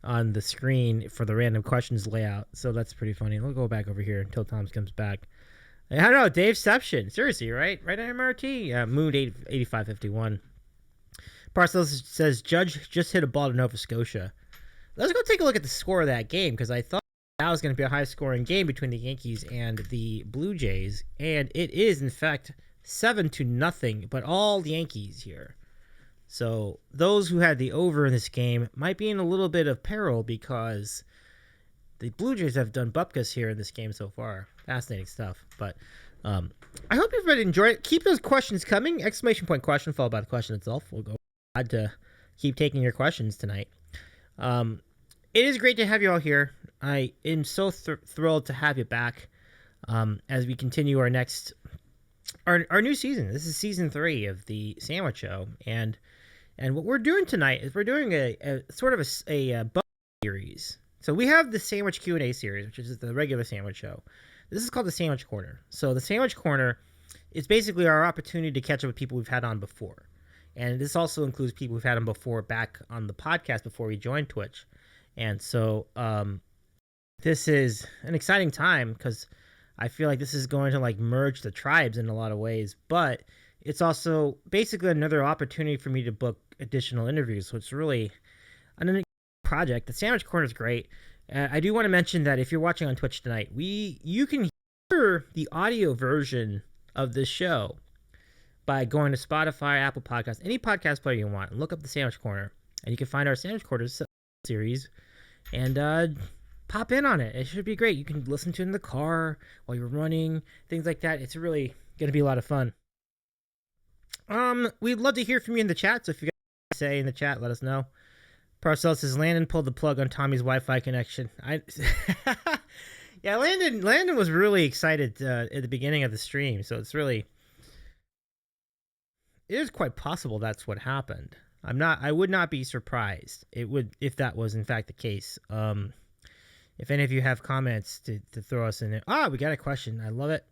on the screen for the random questions layout. So that's pretty funny. We'll go back over here until Tom comes back. I don't know, Daveception. Seriously, right? Right on MRT. Moon 8551. Parcells says, Judge just hit a ball to Nova Scotia. Let's go take a look at the score of that game, because I thought that was going to be a high-scoring game between the Yankees and the Blue Jays, and it is, in fact, 7-0, but all the Yankees here. So those who had the over in this game might be in a little bit of peril, because the Blue Jays have done bupkis here in this game so far. Fascinating stuff. But I hope everybody enjoyed it. Keep those questions coming. Exclamation point question followed by the question itself. We'll go ahead to keep taking your questions tonight. It is great to have you all here. I am so thrilled to have you back as we continue our new season. This is season 3 of the Sandwich Show, and what we're doing tonight is we're doing a sort of a bonus series. So we have the Sandwich Q&A series, which is the regular Sandwich Show. This is called the Sandwich Corner. So the Sandwich Corner is basically our opportunity to catch up with people we've had on before. And this also includes people we've had on before back on the podcast before we joined Twitch. And so this is an exciting time because I feel like this is going to like merge the tribes in a lot of ways. But it's also basically another opportunity for me to book additional interviews. So it's really an project. The Sandwich Corner is great. I do want to mention that if you're watching on Twitch tonight, you can hear the audio version of this show by going to Spotify, Apple Podcasts, any podcast player you want, and look up the Sandwich Corner, and you can find our Sandwich Corner series and pop in on it. It should be great. You can listen to it in the car while you're running, things like that. It's really going to be a lot of fun. We'd love to hear from you in the chat, so if you guys say in the chat, let us know. Parcells says, Landon pulled the plug on Tommy's Wi-Fi connection. Yeah, Landon was really excited at the beginning of the stream, so it is quite possible that's what happened. I would not be surprised if that was in fact the case. If any of you have comments to throw us in there. We got a question. I love it.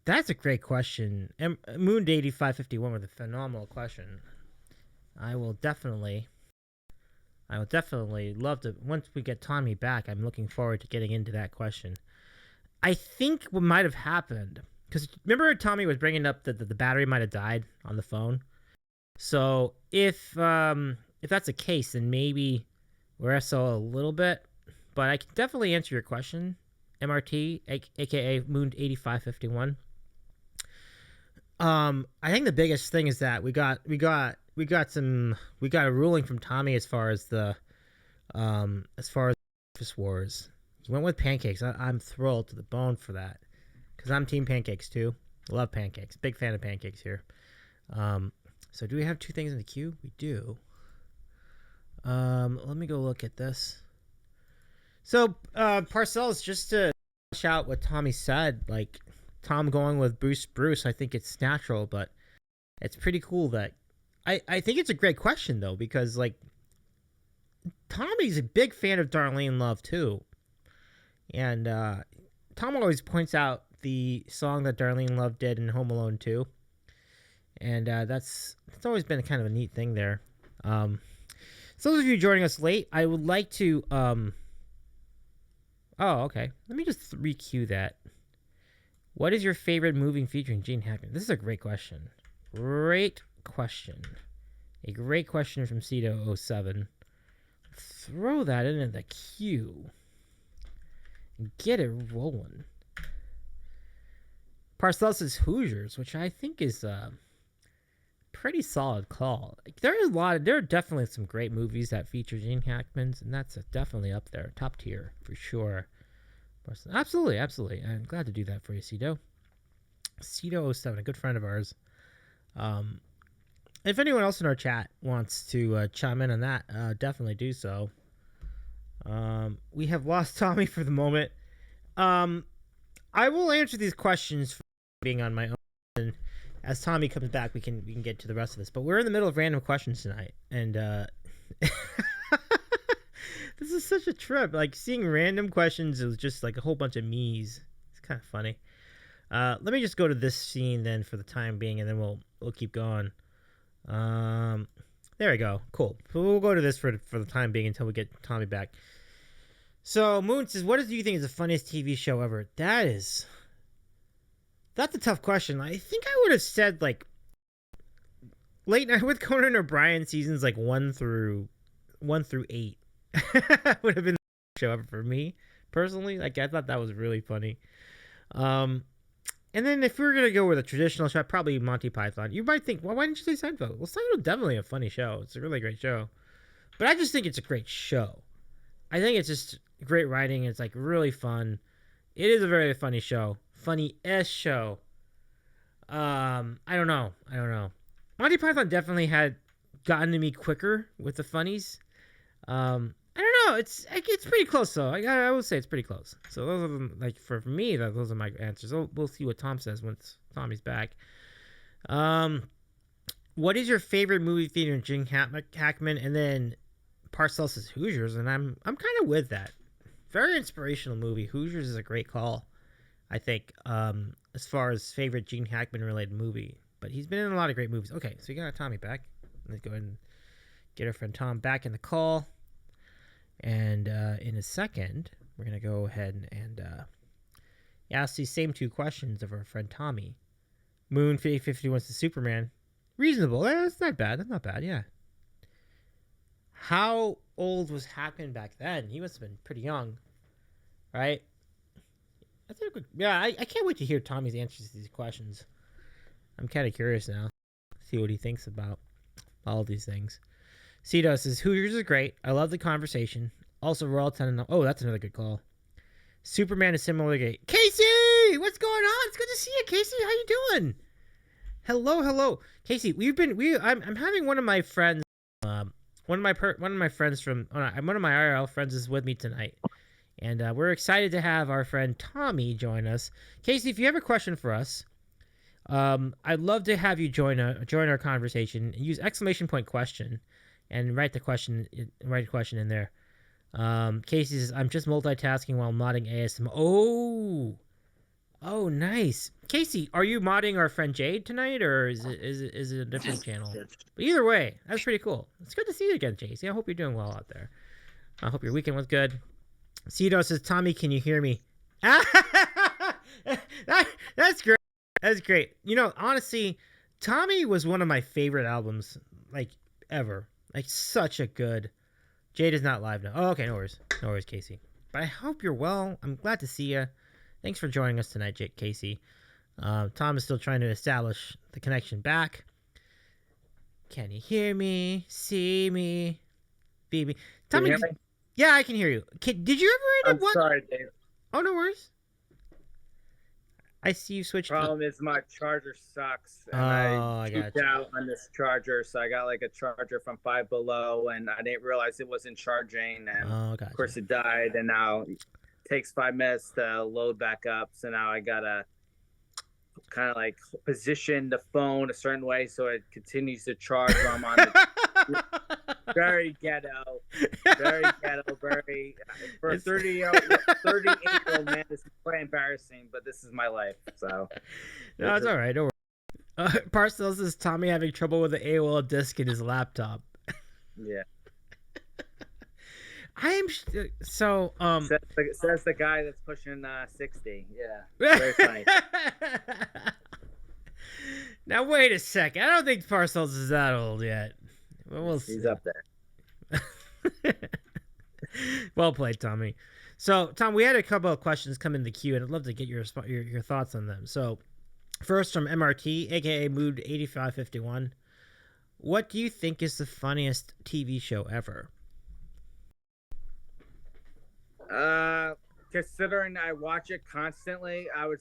That's a great question. Moon 8551 with a phenomenal question. I will definitely love to, once we get Tommy back, I'm looking forward to getting into that question. I think what might have happened, because remember Tommy was bringing up that the battery might have died on the phone. So if that's the case, then maybe we're SO a little bit, but I can definitely answer your question, MRT, aka Moon 8551. I think the biggest thing is that we got a ruling from Tommy as far as Office Wars. He went with pancakes. I'm thrilled to the bone for that, because I'm team pancakes too. Love pancakes. Big fan of pancakes here. So do we have 2 things in the queue? We do. Let me go look at this. So Parcells, just to shout what Tommy said, like Tom going with Bruce, I think it's natural, but it's pretty cool that I think it's a great question though, because like Tommy's a big fan of Darlene Love too, and Tom always points out the song that Darlene Love did in Home Alone 2, and that's always been kind of a neat thing there. So those of you joining us late, I would like to okay, let me just re-cue that. What is your favorite movie featuring Gene Hackman? This is a great question. Great question. A great question from Cedo07. Throw that into the queue. And get it rolling. Parcells says Hoosiers, which I think is a pretty solid call. There are definitely some great movies that feature Gene Hackman's, and that's definitely up there. Top tier, for sure. Absolutely. I'm glad to do that for you, Cedo. Cedo07, a good friend of ours. If anyone else in our chat wants to chime in on that, definitely do so. We have lost Tommy for the moment. I will answer these questions for being on my own. And as Tommy comes back, we can get to the rest of this. But we're in the middle of random questions tonight, and this is such a trip. Like seeing random questions is just like a whole bunch of me's. It's kind of funny. Let me just go to this scene then for the time being, and then we'll keep going. There we go. Cool. So we'll go to this for the time being until we get Tommy back. So Moon says, "What do you think is the funniest TV show ever?" That's a tough question. I think I would have said like Late Night with Conan O'Brien seasons like 1 through 8 would have been the show ever for me personally. Like I thought that was really funny. And then if we were gonna go with a traditional show, probably Monty Python. You might think, well, why didn't you say Seinfeld? Well, Seinfeld's definitely a funny show. It's a really great show, but I just think it's a great show. I think it's just great writing. It's like really fun. It is a very funny show. Funny-ish show. I don't know. Monty Python definitely had gotten to me quicker with the funnies. I don't know. It's pretty close though. I would say it's pretty close. So those are like for me. Those are my answers. We'll see what Tom says once Tommy's back. What is your favorite movie featuring Gene Hackman? And then Parcells says Hoosiers, and I'm kind of with that. Very inspirational movie. Hoosiers is a great call, I think, as far as favorite Gene Hackman related movie. But he's been in a lot of great movies. Okay, so we got Tommy back. Let's go ahead and get our friend Tom back in the call. And in a second, we're going to go ahead and ask these same 2 questions of our friend Tommy. Moon 5050 wants to Superman. Reasonable. That's not bad. That's not bad, yeah. How old was Hackman back then? He must have been pretty young, right? I can't wait to hear Tommy's answers to these questions. I'm kind of curious now. See what he thinks about all these things. Cito says, Hoosiers is great. I love the conversation. Also, Royal Tenenbaum. Oh, that's another good call. Superman is similarly great. Casey! What's going on? It's good to see you, Casey. How you doing? Hello. Casey, I'm having one of my friends, one of my friends from, one of my IRL friends is with me tonight. And we're excited to have our friend Tommy join us. Casey, if you have a question for us, I'd love to have you join our conversation. Use ! question and write a question in there. Casey says, I'm just multitasking while modding ASM. Oh, nice. Casey, are you modding our friend Jade tonight, or is it a different channel? But either way, that's pretty cool. It's good to see you again, Casey. I hope you're doing well out there. I hope your weekend was good. Cito says, Tommy, can you hear me? That's great. That's great. You know, honestly, Tommy was one of my favorite albums, like, ever. Like, such a good... Jade is not live now. Oh, okay, no worries. No worries, Casey. But I hope you're well. I'm glad to see you. Thanks for joining us tonight, Casey. Tom is still trying to establish the connection back. Can you hear me? See me? Baby. Tommy, Can you hear me? Yeah, I can hear you. Did you ever end up... Sorry, Dave. Oh, no worries. I see you switched. Problem is my charger sucks, and I cheaped out on this charger, so I got like a charger from Five Below, and I didn't realize it wasn't charging, and of course it died, and now it takes 5 minutes to load back up, so now I gotta kind of like position the phone a certain way so it continues to charge while I'm on the very ghetto, for a 38-year-old man. This is quite embarrassing, but this is my life. So no, it's all right. Don't worry. Parcells says Tommy having trouble with the AOL disk in his laptop. Yeah. So says the guy that's pushing 60. Yeah. Very funny. Now wait a second. I don't think Parcells is that old yet. Well, we'll see. He's up there. Well played, Tommy. So, Tom, we had a couple of questions come in the queue, and I'd love to get your thoughts on them. So, first from MRT, aka Mood 8551, what do you think is the funniest TV show ever? Considering I watch it constantly, I would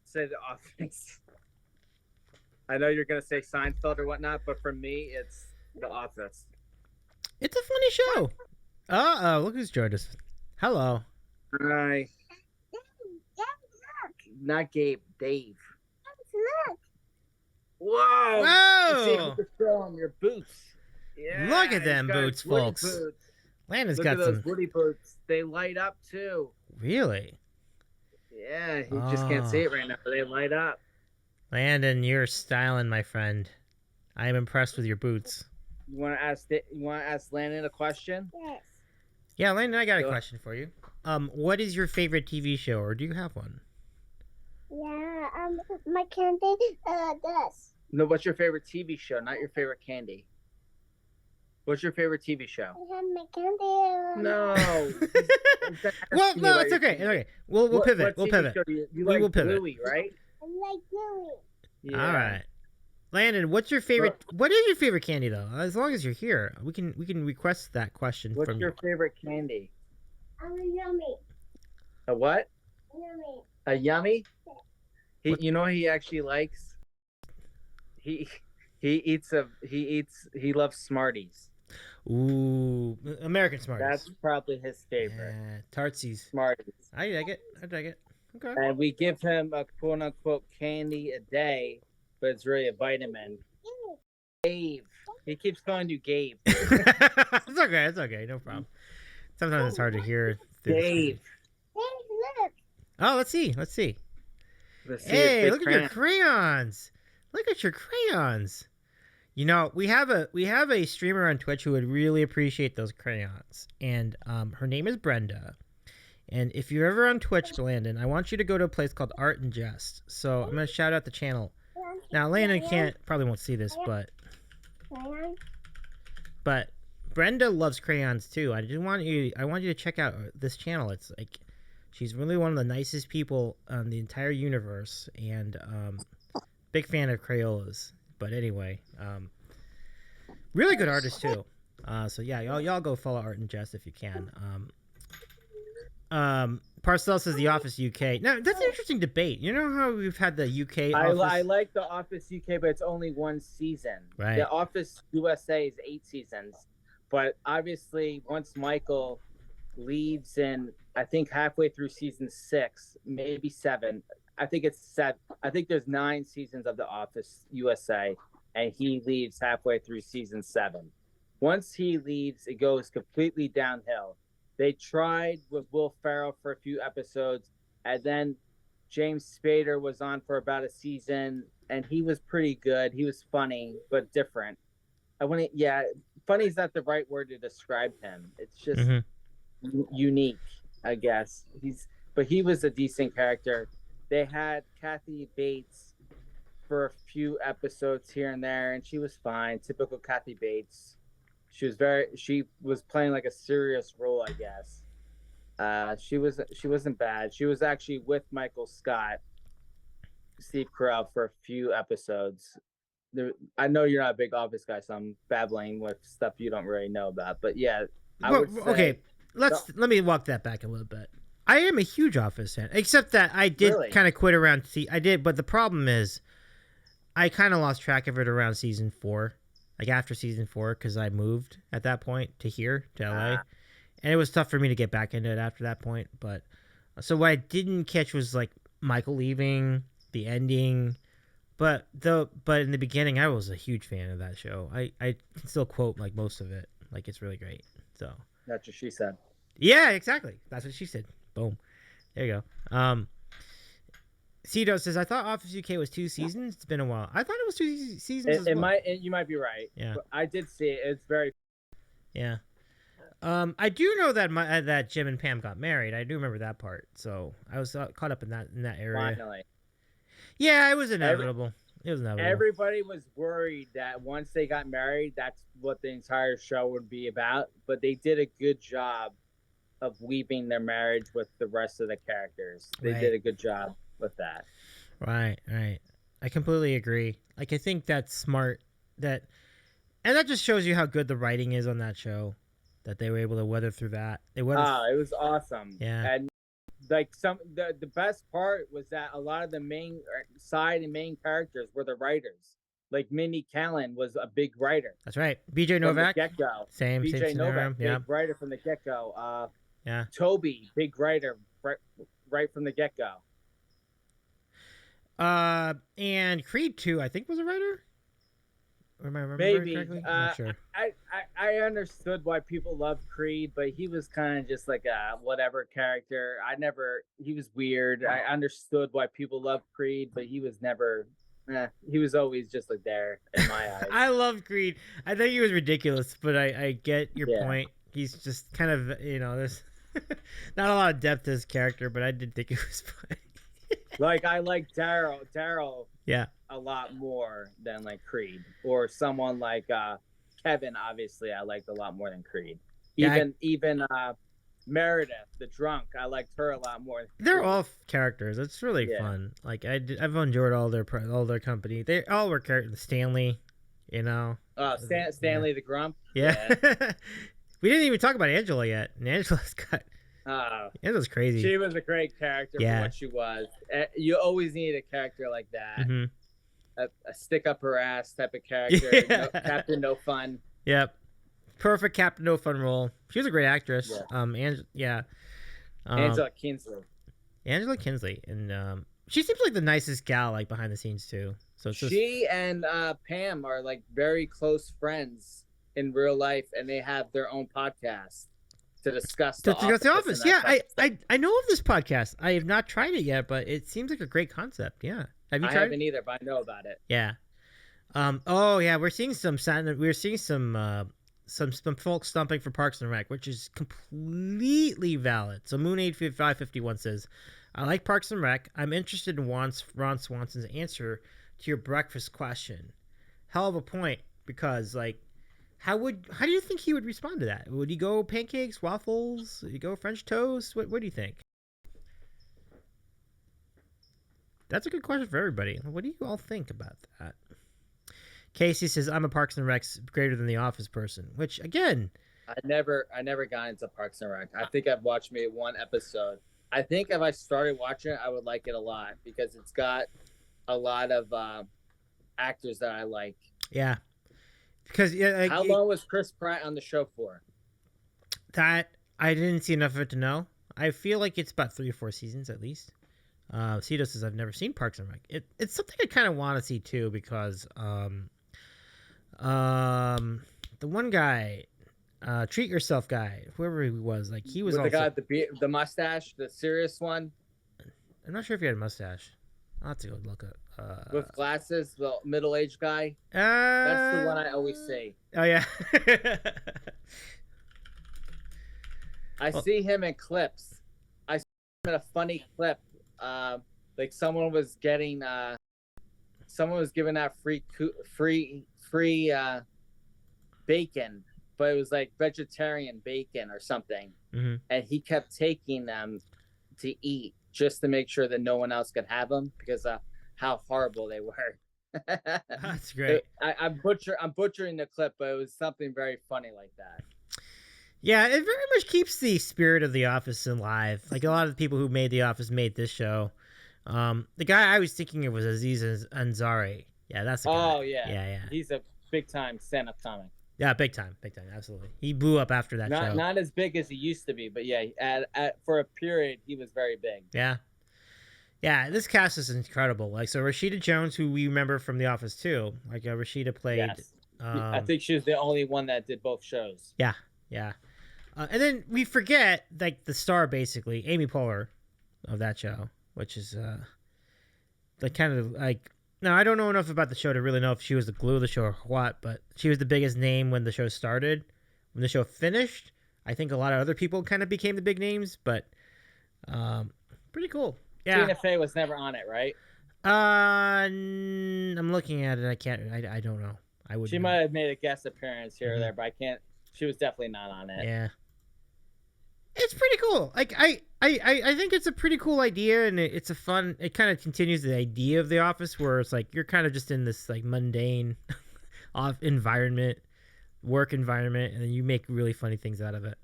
say The Office. I know you're gonna say Seinfeld or whatnot, but for me, it's The Office. It's a funny show. Look who's joined us. Hello. Hi. not Gabe, Dave. Look. Whoa! Whoa! See if you can show him your boots. Yeah, Look at he's them got boots, Woody folks. Boots. Landon's Look got at those some. Woody boots. They light up too. Really? Yeah, you just can't see it right now, but they light up. Landon, you're styling, my friend. I am impressed with your boots. You want to ask Landon a question? Yes. Yeah, Landon, I got a Go. question for you. What is your favorite TV show, or do you have one? Yeah. My candy. This. No, what's your favorite TV show? Not your favorite candy. What's your favorite TV show? I have my candy. No. Well, no, it's okay. It's okay. We'll pivot. We'll pivot. You We like will pivot. Bluey, right? I like Louie. Yeah. All right. Landon, what's your favorite? What is your favorite candy, though? As long as you're here, we can request that question What's from your you. favorite candy? I'm a yummy. A what? Yummy. A yummy? What? You know what he actually likes? He loves Smarties. Ooh, American Smarties. That's probably his favorite. Yeah, Tartsies. Smarties. I dig it. Okay. And we give him a quote unquote candy a day, but it's really a vitamin. Gabe. He keeps calling you Gabe. It's okay. It's okay. No problem. Sometimes it's hard to hear. through the Dave. Hey, look. Oh, let's see. Let's see Hey, his look big at your crayon. crayons. Look at your crayons. You know, we have a streamer on Twitch who would really appreciate those crayons, and her name is Brenda. And if you're ever on Twitch, Landon, I want you to go to a place called Art and Jest. So I'm gonna shout out the channel. Now, Landon probably won't see this, but Brenda loves crayons too. I want you to check out this channel. It's like she's really one of the nicest people on the entire universe, and big fan of Crayolas. But anyway, really good artist too. So yeah, y'all go follow Art and Jest if you can. Parcel says The Office UK. Now that's an interesting debate. You know how we've had the UK Office? I like The Office UK, but it's only one season. Right. The Office USA is 8 seasons, but obviously once Michael leaves in, I think halfway through season 6, maybe 7. I think it's 7. I think there's 9 seasons of The Office USA, and he leaves halfway through season 7. Once he leaves, it goes completely downhill. They tried with Will Ferrell for a few episodes, and then James Spader was on for about a season, and he was pretty good. He was funny, but different. Funny is not the right word to describe him. It's just unique, I guess. He was a decent character. They had Kathy Bates for a few episodes here and there, and she was fine. Typical Kathy Bates. She was playing like a serious role, I guess. She wasn't bad. She was actually with Michael Scott, Steve Carell for a few episodes. I know you're not a big Office guy, so I'm babbling with stuff you don't really know about. But yeah, okay. Let me walk that back a little bit. I am a huge Office fan, except that I did kind of quit around. I did, but the problem is, I kind of lost track of it around season 4. Like after season 4, because I moved at that point to LA, and it was tough for me to get back into it after that point. But so what I didn't catch was like Michael leaving, the ending, but in the beginning I was a huge fan of that show. I can still quote like most of it. Like it's really great. So that's what she said. Yeah, exactly. That's what she said. Boom. There you go. Cito says, I thought Office UK was 2 seasons. It's been a while. I thought it was 2 seasons as well. You might be right. Yeah. But I did see it. It's very... Yeah. I do know that that Jim and Pam got married. I do remember that part. So I was caught up in that area. Finally. Yeah, it was inevitable. Everybody was worried that once they got married, that's what the entire show would be about. But they did a good job of weaving their marriage with the rest of the characters. They did a good job with that. Right. I completely agree. Like I think that's smart. And that just shows you how good the writing is on that show. That they were able to weather through that. It was awesome. Yeah. And like the best part was that a lot of the main characters were the writers. Like Mindy Kaling was a big writer. That's right. BJ Novak. Get-go. Same Novak, yeah. Big writer from the get-go. Yeah. Toby, big writer right from the get-go. And Creed 2, I think, was a writer. Am I remembering Maybe. correctly? I'm not sure. I understood why people loved Creed, but he was kind of just like a whatever character. He was weird. I understood why people loved Creed, but he was never, he was always just like there in my eyes. I love Creed. I think he was ridiculous, but I get your point. He's just kind of, there's not a lot of depth to his character, but I did think it was funny. Like, I like Daryl Yeah. a lot more than like Creed, or someone like Kevin. Obviously, I liked a lot more than Creed. Even Meredith, the drunk, I liked her a lot more. They're all characters. It's really fun. Like I've enjoyed all their company. They all were characters. Stanley, Stanley the Grump. Yeah. We didn't even talk about Angela yet. And Angela's got. Angela's crazy. She was a great character for what she was. You always need a character like that. Mm-hmm. A stick up her ass type of character. Yeah. Captain No Fun. Yep. Perfect Captain No Fun role. She was a great actress. Yeah. Angela Kinsley. Angela Kinsley, and she seems like the nicest gal, like behind the scenes too. So it's she and Pam are like very close friends in real life, and they have their own podcast to discuss the Office. Yeah, I know of this podcast. I have not tried it yet, but it seems like a great concept. Yeah, have you tried? I haven't either, but I know about it. Yeah. Oh yeah, we're seeing some folks stumping for Parks and Rec, which is completely valid. So Moon8551 says, "I like Parks and Rec. I'm interested in Ron Swanson's answer to your breakfast question. Hell of a point, because like." How do you think he would respond to that? Would he go pancakes, waffles? Would he go French toast? What do you think? That's a good question for everybody. What do you all think about that? Casey says, I'm a Parks and Rec's greater than The Office person, which again, I never got into Parks and Rec. I think I've watched maybe one episode. I think if I started watching it, I would like it a lot because it's got a lot of actors that I like. Yeah. Because how long was Chris Pratt on the show for? That I didn't see enough of it to know. I feel like it's about 3 or 4 seasons at least. Cito says I've never seen Parks and Rec. It's something I kind of want to see too because the one guy, Treat Yourself guy, whoever he was, like he was with also the guy with the mustache, the serious one. I'm not sure if he had a mustache. I'll have to go look up. With glasses, the middle-aged guy. That's the one I always see. Oh yeah. I see him in clips. I saw him in a funny clip. Like someone was giving out free bacon, but it was like vegetarian bacon or something, and he kept taking them to eat just to make sure that no one else could have them because how horrible they were. That's great. I'm butchering the clip, but it was something very funny like that. Yeah, it very much keeps the spirit of The Office alive. Like a lot of the people who made The Office made this show. The guy I was thinking of was Aziz Ansari. Yeah, that's the guy. Oh yeah, yeah. He's a big time stand-up comic. Yeah, big time, absolutely. He blew up after that show. Not as big as he used to be, but yeah, for a period he was very big. Yeah. Yeah, this cast is incredible. Like, so Rashida Jones, who we remember from The Office too, like Rashida played. Yes. I think she was the only one that did both shows. Yeah. And then we forget, like, the star, basically, Amy Poehler of that show, which is, like, kind of, like, now, I don't know enough about the show to really know if she was the glue of the show or what, but she was the biggest name when the show started. When the show finished, I think a lot of other people kind of became the big names, but pretty cool. Yeah. Tina Fey was never on it, right? I'm looking at it. I don't know. She might have made a guest appearance here or there, but I can't. She was definitely not on it. Yeah. It's pretty cool. Like I think it's a pretty cool idea, and it's a fun. It kind of continues the idea of The Office, where it's like you're kind of just in this like mundane, off work environment, and then you make really funny things out of it.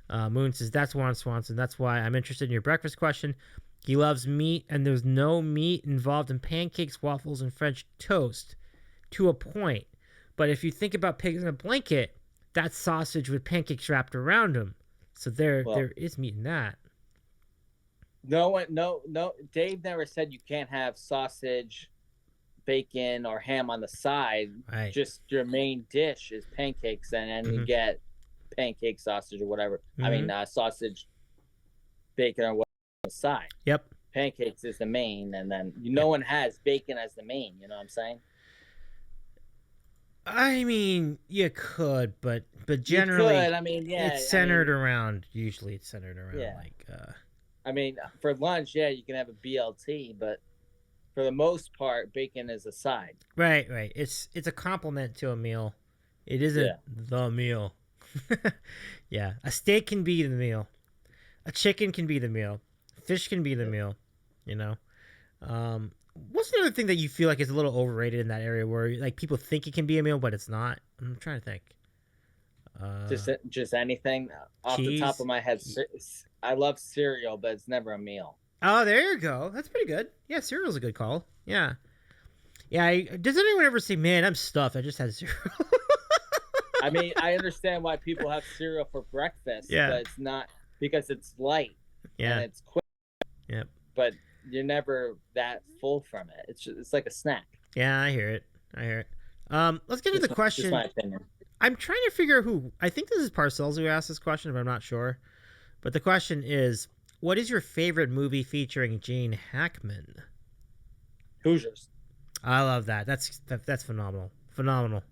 Moon says that's Ron Swanson. That's why I'm interested in your breakfast question. He loves meat, and there's no meat involved in pancakes, waffles, and French toast, to a point. But if you think about pigs in a blanket, that's sausage with pancakes wrapped around them. So there is meat in that. No. Dave never said you can't have sausage, bacon, or ham on the side. Right. Just your main dish is pancakes, and then you Mhm. get pancake sausage or whatever. I mean, Mhm. sausage, bacon, or whatever on the side. Yep. Pancakes is the main, and then no one has bacon as the main. You know what I'm saying? I mean, you could, but You generally, could. I mean, yeah. it's centered around. Usually, it's centered around Yeah. like. I mean, for lunch, yeah, you can have a BLT, but for the most part, bacon is a side. Right. It's a complement to a meal. It isn't the meal. Yeah, a steak can be the meal. A chicken can be the meal. Fish can be the meal. You know. What's the other thing that you feel like is a little overrated in that area where like people think it can be a meal but it's not? I'm trying to think. Just anything off the top Cheese? of my head. I love cereal, but it's never a meal. Oh, there you go. That's pretty good. Yeah, cereal's a good call. Yeah. Yeah. Does anyone ever say, "Man, I'm stuffed. I just had cereal"? I mean, I understand why people have cereal for breakfast, Yeah. but it's not because it's light Yeah. and it's quick. Yep. But you're never that full from it. It's like a snack. Yeah, I hear it. Let's get to the question. Just my opinion. I'm trying to figure out who. I think this is Parcells who asked this question, but I'm not sure. But the question is, what is your favorite movie featuring Gene Hackman? Hoosiers. I love that. That's phenomenal. Phenomenal.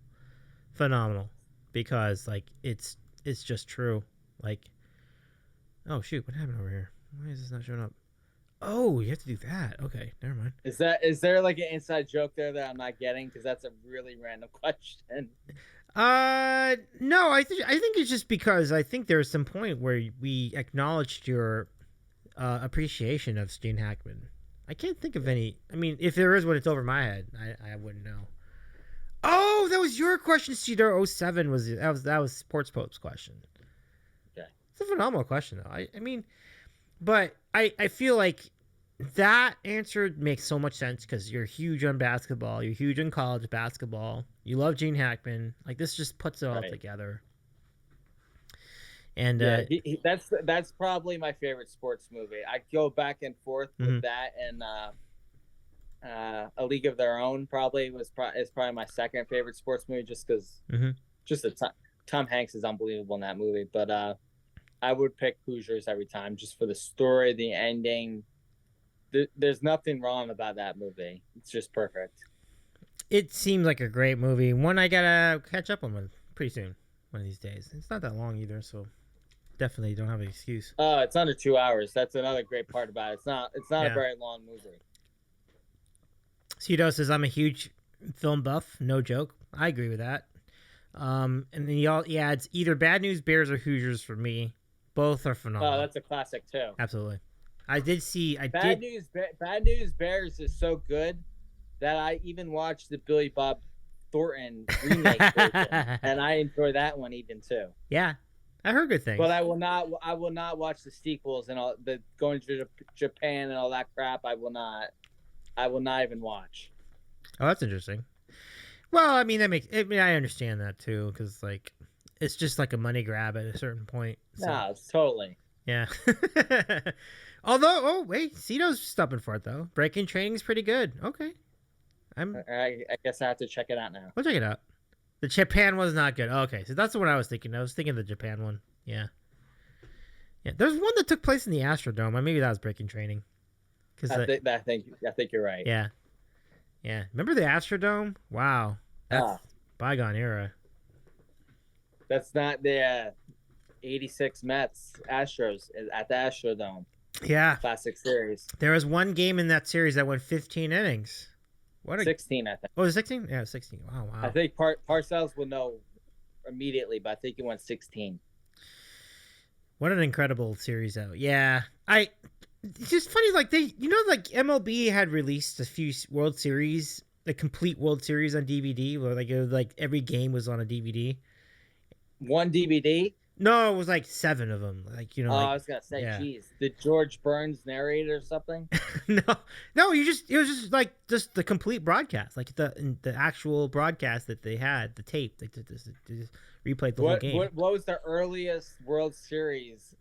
Because like it's just true. Like, oh shoot, what happened over here? Why is this not showing up? Oh, you have to do that. Okay, never mind. Is there like an inside joke there that I'm not getting? Because that's a really random question. No, I think it's just because I think there's some point where we acknowledged your appreciation of Gene Hackman. I can't think of any. I mean, if there is one, it's over my head. I wouldn't know. Oh, that was your question, Cedar 07 that was Sports Pope's question. Okay. It's a phenomenal question though. I mean, but I feel like that answer makes so much sense because you're huge on basketball. You're huge on college basketball. You love Gene Hackman. Like this just puts it all together. And that's probably my favorite sports movie. I go back and forth with that and A League of Their Own probably is probably my second favorite sports movie just because Tom Hanks is unbelievable in that movie. But I would pick Hoosiers every time just for the story, the ending. There's nothing wrong about that movie. It's just perfect. It seems like a great movie. One I gotta catch up on pretty soon. One of these days. It's not that long either, so definitely don't have an excuse. It's under 2 hours. That's another great part about it. It's not a very long movie. Cito says I'm a huge film buff. No joke. I agree with that. And then he adds either Bad News Bears or Hoosiers for me. Both are phenomenal. Oh, that's a classic too. Absolutely. I did see. Bad News Bears is so good that I even watched the Billy Bob Thornton remake version, and I enjoy that one even too. Yeah, I heard good things. But I will not watch the sequels and all the going to Japan and all that crap. I will not even watch. Oh, that's interesting. Well, I mean I understand that too because like it's just like a money grab at a certain point. So. No, it's totally. Yeah. Although, wait, Cito's stopping for it though. Breaking Training's pretty good. Okay. I guess I have to check it out now. I'll check it out. The Japan was not good. Okay, so that's the one I was thinking. I was thinking the Japan one. Yeah. Yeah. There's one that took place in the Astrodome. Maybe that was Breaking Training. I think you're right. Yeah. Yeah. Remember the Astrodome? Wow. That's bygone era. That's not the 86 Mets Astros at the Astrodome. Yeah. Classic series. There was one game in that series that went 15 innings. 16, I think. Oh, 16? Yeah, 16. Wow. I think Parcells will know immediately, but I think it went 16. What an incredible series, though. Yeah. It's just funny, like like MLB had released a few World Series, the complete World Series on DVD, where like it was like every game was on a DVD. One DVD? No, it was like 7 of them. Like I was gonna say, geez, did George Burns narrate or something? No, it was just like the complete broadcast, like the actual broadcast that they had, the tape. They just replayed the whole game. What was the earliest World Series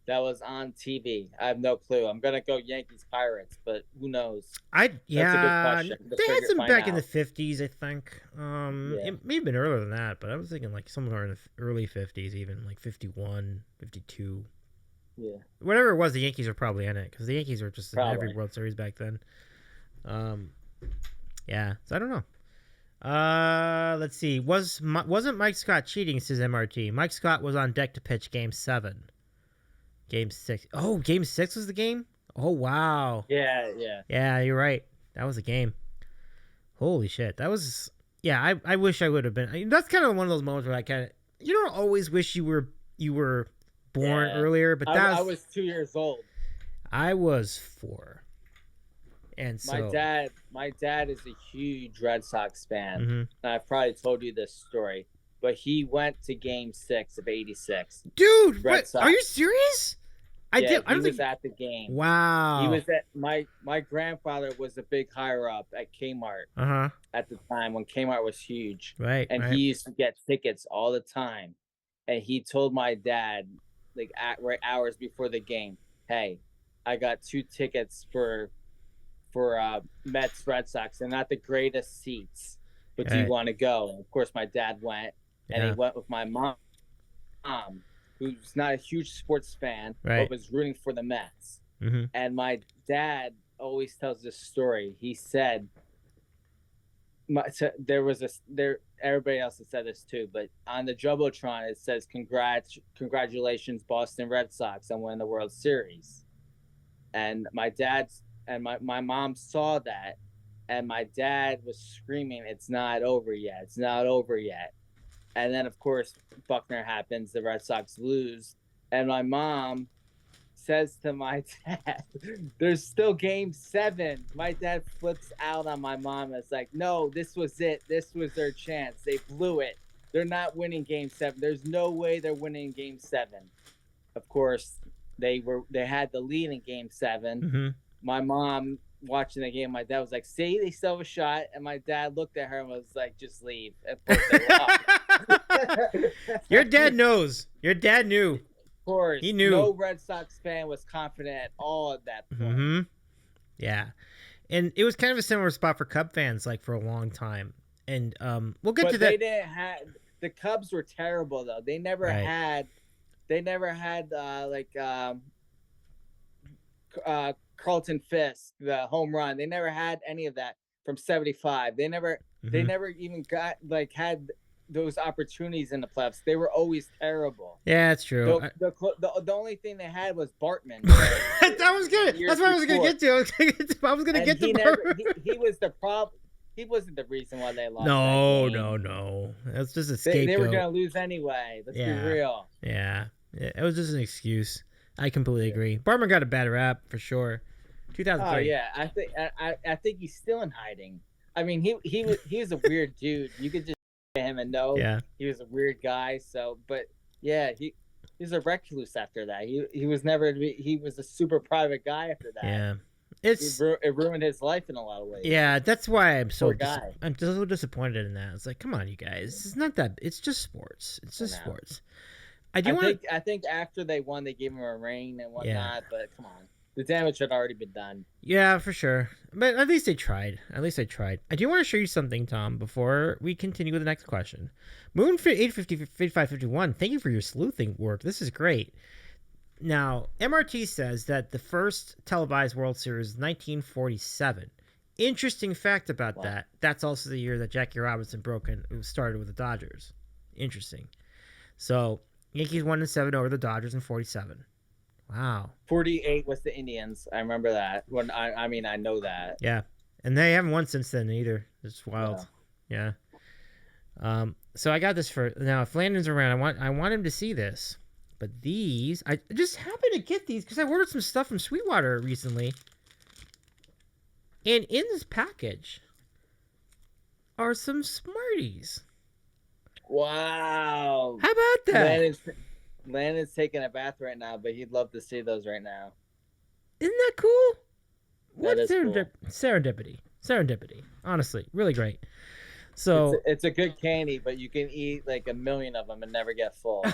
that was on TV? I have no clue. I'm gonna go Yankees Pirates, but who knows? Yeah, That's a good question. they had some Find back in out. the 50s, I think. Yeah. It may have been earlier than that, but I was thinking like somewhere in the early 50s, even like 51, 52. Yeah. Whatever it was, the Yankees are probably in it because the Yankees were just in every Probably. World Series back then. Yeah, so I don't know. Let's see. Wasn't Mike Scott cheating? Says MRT. Mike Scott was on deck to pitch Game 7. Game 6. Oh, Game 6 was the game? Oh, wow. Yeah. Yeah, you're right. That was a game. Holy shit. That was... Yeah, I wish I would have been... I mean, that's kind of one of those moments where I kind of... You don't always wish you were born earlier, but I was 2 years old. I was 4. And so... My dad is a huge Red Sox fan. Mhm. And I've probably told you this story, but he went to Game 6 of '86. Dude, Red what? Sox. Are you serious? I He don't was think... at the game. Wow. He was at my grandfather was a big higher up at Kmart Uh-huh. at the time when Kmart was huge. Right, And right. he used to get tickets all the time. And he told my dad, like right hours before the game, hey, I got 2 tickets for Mets Red Sox. They're not the greatest seats, but do you Right. want to go? And of course, my dad went, and Yeah. he went with my mom, who's not a huge sports fan, Right. but was rooting for the Mets. Mm-hmm. And my dad always tells this story. He said, everybody else has said this too, but on the Jumbotron it says, congratulations, Boston Red Sox on winning the World Series. And my mom saw that, and my dad was screaming, it's not over yet. It's not over yet. And then, of course, Buckner happens. The Red Sox lose. And my mom says to my dad, there's still Game 7. My dad flips out on my mom. It's like, no, this was it. This was their chance. They blew it. They're not winning Game 7. There's no way they're winning Game 7. Of course, they had the lead in Game 7. Mm-hmm. My mom watching the game, my dad was like, see, they still have a shot. And my dad looked at her and was like, just leave. Of course they lost. Your dad knows. Your dad knew. Of course. He knew. No Red Sox fan was confident at all at that point. Mm-hmm. Yeah. And it was kind of a similar spot for Cub fans, like, for a long time. And we'll get to that. They didn't have... The Cubs were terrible, though. They never had... They never had, Carlton Fisk, the home run. They never had any of that from 75. They never even got had those opportunities in the playoffs. They were always terrible. Yeah, that's true. The only thing they had was Bartman. That was good. That's what I was going to get to. I was going to get to Bartman. He was the problem. He wasn't the reason why they lost. No. That's just a scapegoat. They were going to lose anyway. Let's be real. Yeah. It was just an excuse. I completely agree. Bartman got a bad rap for sure. 2003. Oh yeah, I think he's still in hiding. I mean, he was a weird dude. You could just look at him and know he was a weird guy. So, but yeah, he was a recluse after that. He was never he was a super private guy after that. Yeah, it ruined his life in a lot of ways. Yeah, that's why I'm so I'm so disappointed in that. It's like, come on, you guys. It's not that. It's just sports. It's just sports. I think after they won, they gave him a ring and whatnot. But come on, the damage had already been done. Yeah, for sure. But at least they tried. I do want to show you something, Tom, before we continue with the next question. Moon 85551, thank you for your sleuthing work. This is great. Now, MRT says that the first televised World Series is 1947. Interesting fact about that. That's also the year that Jackie Robinson started with the Dodgers. Interesting. So, Yankees 1-7 over the Dodgers in 47. Wow. 48 was the Indians. I remember that. When I know that. Yeah. And they haven't won since then either. It's wild. Yeah. So I got this for now. If Landon's around, I want him to see this. But these, I just happened to get these because I ordered some stuff from Sweetwater recently. And in this package are some Smarties. Wow. How about that? Landon's taking a bath right now, but he'd love to see those right now. Isn't that cool? That is cool. Serendipity. Honestly, really great. So it's a good candy, but you can eat like 1 million of them and never get full.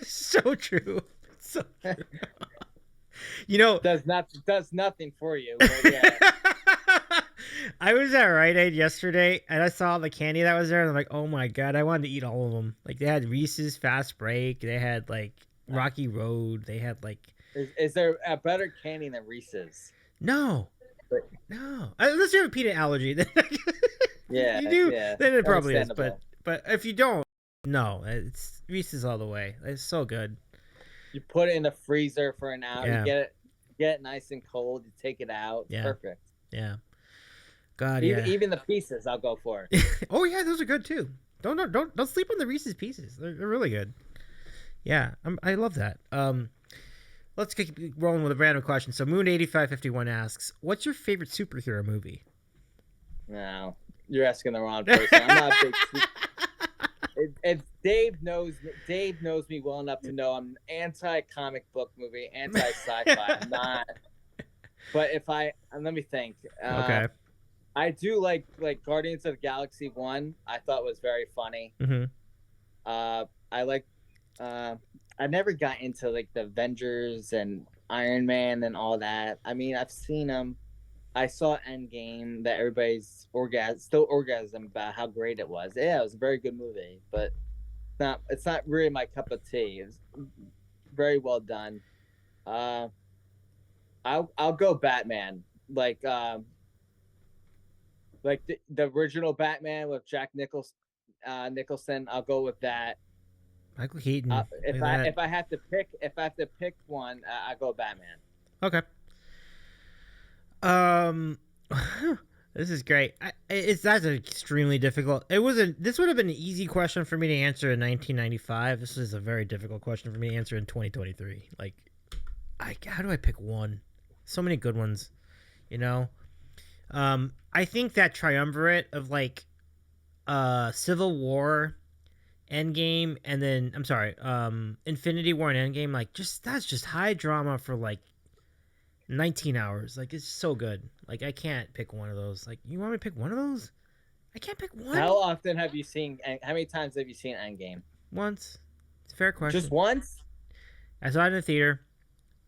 So true. So true. You know, does nothing for you. But yeah. I was at Rite Aid yesterday and I saw the candy that was there and I'm like, oh my god, I wanted to eat all of them. Like they had Reese's Fast Break, they had like Rocky Road, they had like. Is there a better candy than Reese's? No, But- no. Unless you have a peanut allergy, then Yeah, you do. yeah, Then it probably is. understandable. But if you don't, no, it's Reese's all the way. It's so good. You put it in the freezer for an hour. Yeah. You get it nice and cold. You take it out. It's Yeah. perfect. Yeah. God, Even the pieces, I'll go for. Oh yeah, those are good too. Don't sleep on the Reese's Pieces. They're really good. Yeah, I love that. Let's keep rolling with a random question. So Moon8551 asks, "What's your favorite superhero movie?" No, you're asking the wrong person. I'm not a big. If Dave knows me well enough to know I'm anti-comic book movie, anti-sci-fi. I'm not. But if let me think. Okay. I do like Guardians of the Galaxy 1. I thought was very funny. Mm-hmm. I like. I never got into like the Avengers and Iron Man and all that. I mean, I've seen them. I saw Endgame that everybody's still orgasm about how great it was. Yeah, it was a very good movie, but it's not really my cup of tea. It's very well done. I'll go Batman, like the original Batman with Jack Nicholson. I'll go with that. Michael Keaton. If I have to pick one, I go Batman. Okay. This is great. That's extremely difficult. This would have been an easy question for me to answer in 1995. This is a very difficult question for me to answer in 2023. Like, how do I pick one? So many good ones, you know. I think that triumvirate of like, Civil War, Endgame, and then Infinity War and Endgame. Like, that's just high drama for like 19 hours. Like, it's so good. Like, I can't pick one of those. Like, you want me to pick one of those? I can't pick one. How often have you seen? How many times have you seen Endgame? Once. It's a fair question. Just once? I saw it in the theater.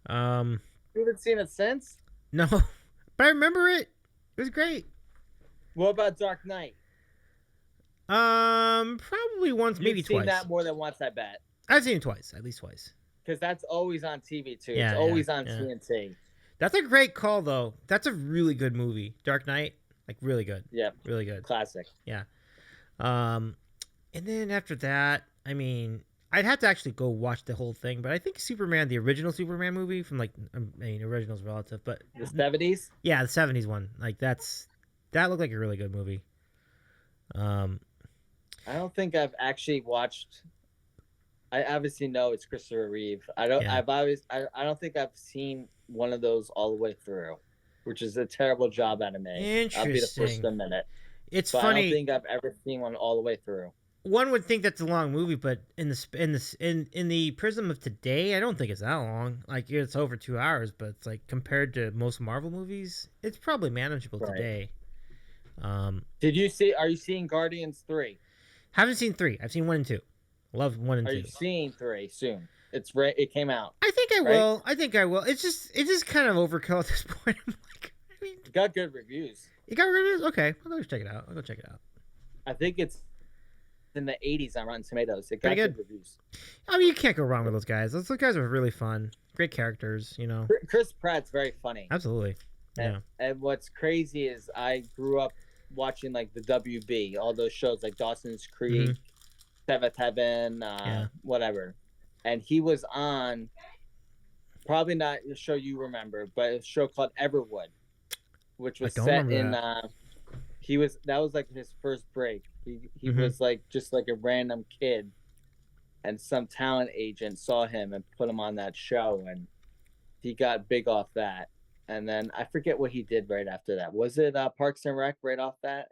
You haven't seen it since? No, but I remember it. It was great. What about Dark Knight? Probably once, maybe twice. You've seen that more than once, I bet. I've seen it twice, at least twice. Because that's always on TV too. Yeah, it's always on yeah. TNT. That's a great call, though. That's a really good movie. Dark Knight, like really good. Yeah, really good. Classic. Yeah. And then after that, I mean, I'd have to actually go watch the whole thing, but I think Superman, the original Superman movie from like, I mean, original's relative, but the 70s. Yeah, the 70s one. Like that looked like a really good movie. I don't think I've actually watched. I obviously know it's Christopher Reeve. I don't. Yeah. I don't think I've seen one of those all the way through, which is a terrible job out of me. Interesting. I'll be the first to admit it. It's but funny. I don't think I've ever seen one all the way through. One would think that's a long movie, but in the prism of today, I don't think it's that long. Like, it's over 2 hours, but it's like compared to most Marvel movies, it's probably manageable today. Did you see? Are you seeing Guardians 3? Haven't seen 3. I've seen 1 and 2. Love 1 and 2. Are you seeing 3 soon? It came out. I think I will. I think I will. It's just kind of overkill at this point. I'm like, I mean, It got good reviews. You got reviews? Okay, I'll go check it out. I think it's in the 80s on Rotten Tomatoes. It got Pretty good good. reviews. I mean, you can't go wrong with those guys. Those guys are really fun. Great characters, you know. Chris Pratt's very funny. Absolutely. Yeah. And what's crazy is I grew up watching like the WB, all those shows like Dawson's Creek, Seventh Heaven, whatever. And he was on, probably not a show you remember, but a show called Everwood, which was set in. That was like his first break. He was like just like a random kid, and some talent agent saw him and put him on that show, and he got big off that. And then I forget what he did right after that. Was it Parks and Rec right off that?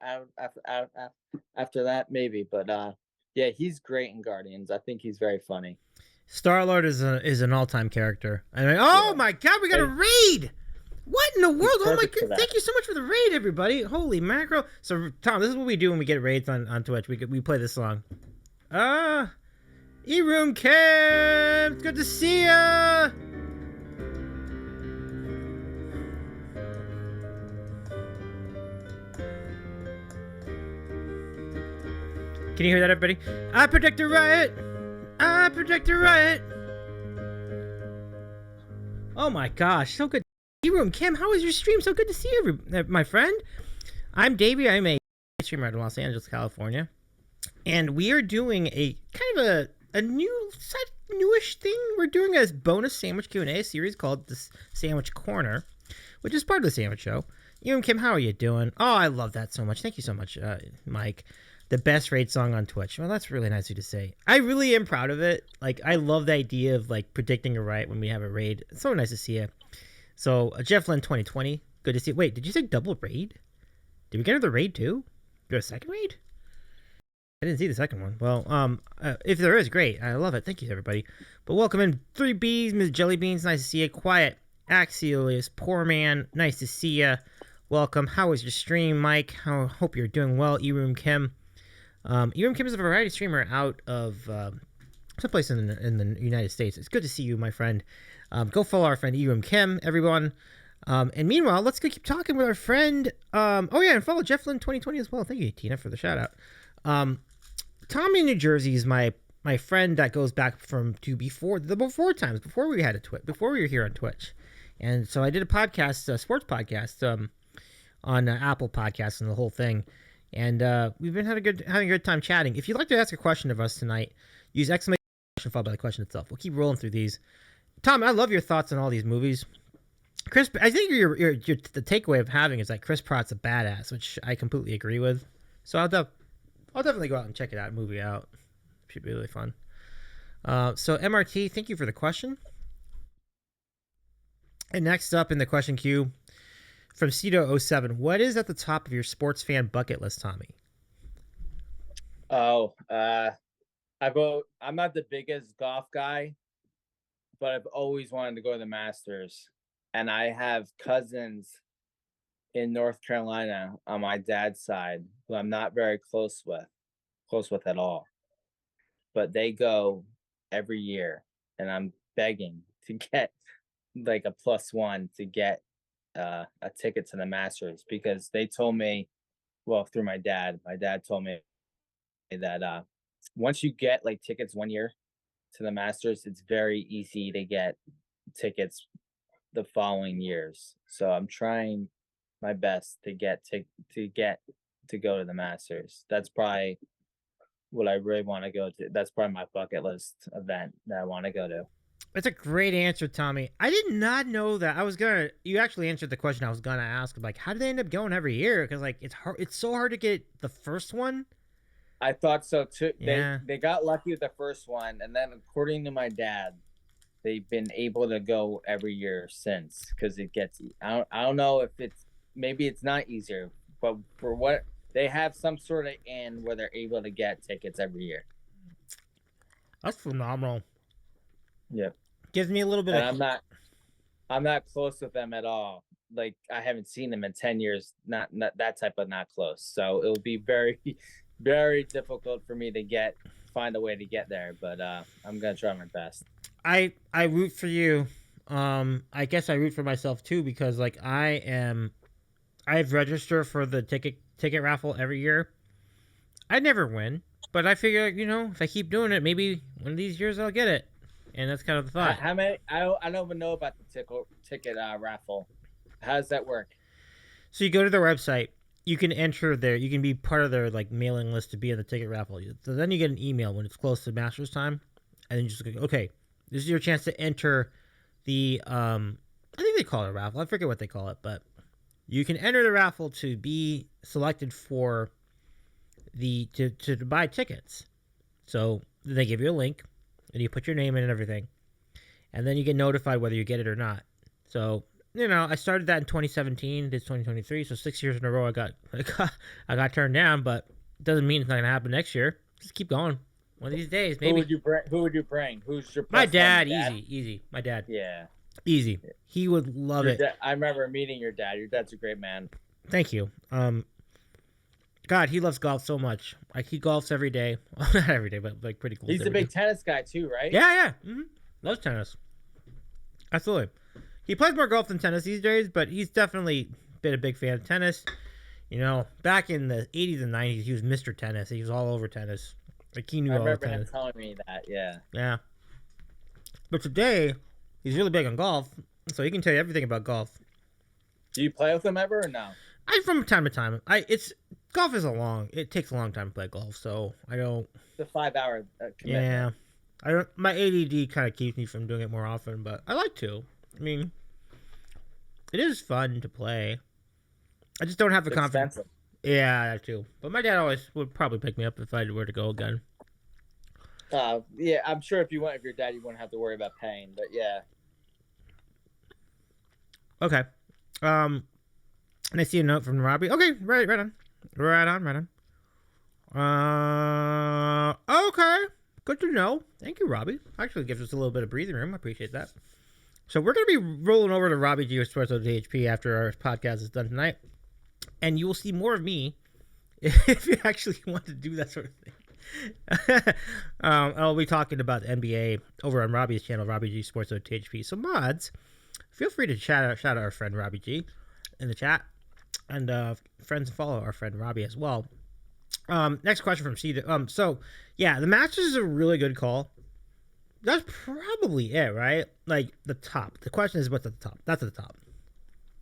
After that, maybe. But yeah, he's great in Guardians. I think he's very funny. Star-Lord is an all-time character. I mean, my God, we got a raid! What in the world? Oh my God! Thank you so much for the raid, everybody! Holy mackerel! So, Tom, this is what we do when we get raids on Twitch. We play this song. E-Room Camp! Good to see ya! Can you hear that, everybody? I predict a riot. I predict a riot. Oh my gosh, so good. E-Room, Kim, how was your stream? So good to see you, my friend. I'm Davey. I'm a streamer out of Los Angeles, California. And we are doing a kind of a newish thing. We're doing a bonus sandwich Q&A series called the Sandwich Corner, which is part of the Sandwich Show. E-Room, Kim, how are you doing? Oh, I love that so much. Thank you so much, Mike. The best raid song on Twitch. Well, that's really nice of you to say. I really am proud of it. Like, I love the idea of, like, predicting a riot when we have a raid. It's so nice to see you. So, Jeff Lynn 2020. Good to see you. Wait, did you say double raid? Did we get another raid, too? Did a second raid? I didn't see the second one. Well, if there is, great. I love it. Thank you, everybody. But welcome in 3Bs, Ms. Jellybeans. Nice to see you. Quiet. Axialius. Poor Man. Nice to see you. Welcome. How was your stream, Mike? Hope you're doing well. E-Room Kim. E-Room Kim is a variety streamer out of someplace in the United States. It's good to see you, my friend. Go follow our friend E-Room Kim, everyone. And meanwhile, let's go keep talking with our friend. Oh yeah, and follow Jeff Lynn 2020 as well. Thank you, Tina, for the shout out. Tommy in New Jersey is my friend that goes back before times, before we had a Twitch, before we were here on Twitch. And so I did a podcast, a sports podcast, on Apple Podcasts and the whole thing. And we've been having a good time chatting. If you'd like to ask a question of us tonight, use exclamation followed by the question itself. We'll keep rolling through these. Tom, I love your thoughts on all these movies. Chris, I think the takeaway of having is that Chris Pratt's a badass, which I completely agree with. So I'll definitely go out and check it out, movie out. Should be really fun. So MRT, thank you for the question. And next up in the question queue, from Cito07, what is at the top of your sports fan bucket list, Tommy? Oh, I'm not the biggest golf guy, but I've always wanted to go to the Masters. And I have cousins in North Carolina on my dad's side who I'm not very close with at all. But they go every year, and I'm begging to get like a +1 to get a ticket to the Masters, because they told me, well, through my dad told me that once you get like tickets 1 year to the Masters, it's very easy to get tickets the following years. So I'm trying my best to get to go to the Masters. That's probably what I really want to go to. That's probably my bucket list event that I want to go to. That's a great answer, Tommy. I did not know that. You actually answered the question I was gonna ask. Like, how do they end up going every year? Because like it's hard. It's so hard to get the first one. I thought so too. Yeah. They got lucky with the first one, and then according to my dad, they've been able to go every year since, because it gets. I don't know if maybe it's not easier, but for what they have some sort of in where they're able to get tickets every year. That's phenomenal. Yep. Gives me a little bit and I'm not close with them at all. Like, I haven't seen them in 10 years, not that type of not close. So it'll be very, very difficult for me to find a way to get there, but I'm going to try my best. I root for you. I guess I root for myself too, because like I've registered for the ticket raffle every year. I never win, but I figure, if I keep doing it, maybe one of these years I'll get it. And that's kind of the thought. How many? I don't even know about the ticket raffle. How does that work? So you go to their website. You can enter there. You can be part of their like mailing list to be in the ticket raffle. So then you get an email when it's close to Masters time, and then you just go, okay, this is your chance to enter the. I think they call it a raffle. I forget what they call it, but you can enter the raffle to be selected for to buy tickets. So they give you a link. And you put your name in and everything. And then you get notified whether you get it or not. So, I started that in 2017. It's 2023. So 6 years in a row I got turned down. But it doesn't mean it's not going to happen next year. Just keep going. One of these days, maybe. Who would you bring? Who's your My dad. Easy. My dad. Yeah. Easy. He would love it. I remember meeting your dad. Your dad's a great man. Thank you. God, he loves golf so much. Like, he golfs every day. Well, not every day, but like pretty cool. He's a big tennis guy too, right? Yeah. Mm-hmm. Loves tennis. Absolutely. He plays more golf than tennis these days, but he's definitely been a big fan of tennis. You know, back in the 80s and 90s, he was Mr. Tennis. He was all over tennis. Like, he knew I all the remember him tennis. telling me that. Yeah. Yeah. But today, he's really big on golf, so he can tell you everything about golf. Do you play with him ever or no? From time to time. Golf is it takes a long time to play golf, so I don't. The 5-hour commitment. Yeah. I don't. My ADD kind of keeps me from doing it more often, but I like to. I mean, it is fun to play. I just don't have the confidence. Expensive. Yeah, that too. But my dad always would probably pick me up if I were to go again. Yeah, I'm sure if you went with your dad, you wouldn't have to worry about paying. But yeah. Okay. And I see a note from Robbie. Okay, right on. Okay. Good to know. Thank you, Robbie. Actually gives us a little bit of breathing room. I appreciate that. So we're going to be rolling over to Robbie G with Sports DHP after our podcast is done tonight. And you will see more of me if you actually want to do that sort of thing. I'll be talking about the NBA over on Robbie's channel, Robbie G Sports THP. So mods, feel free to shout out our friend Robbie G in the chat, and friends follow our friend Robbie as well. Next question from C. So yeah, the Masters is a really good call. That's probably it, right? Like the top. The question is, what's at the top? That's at the top.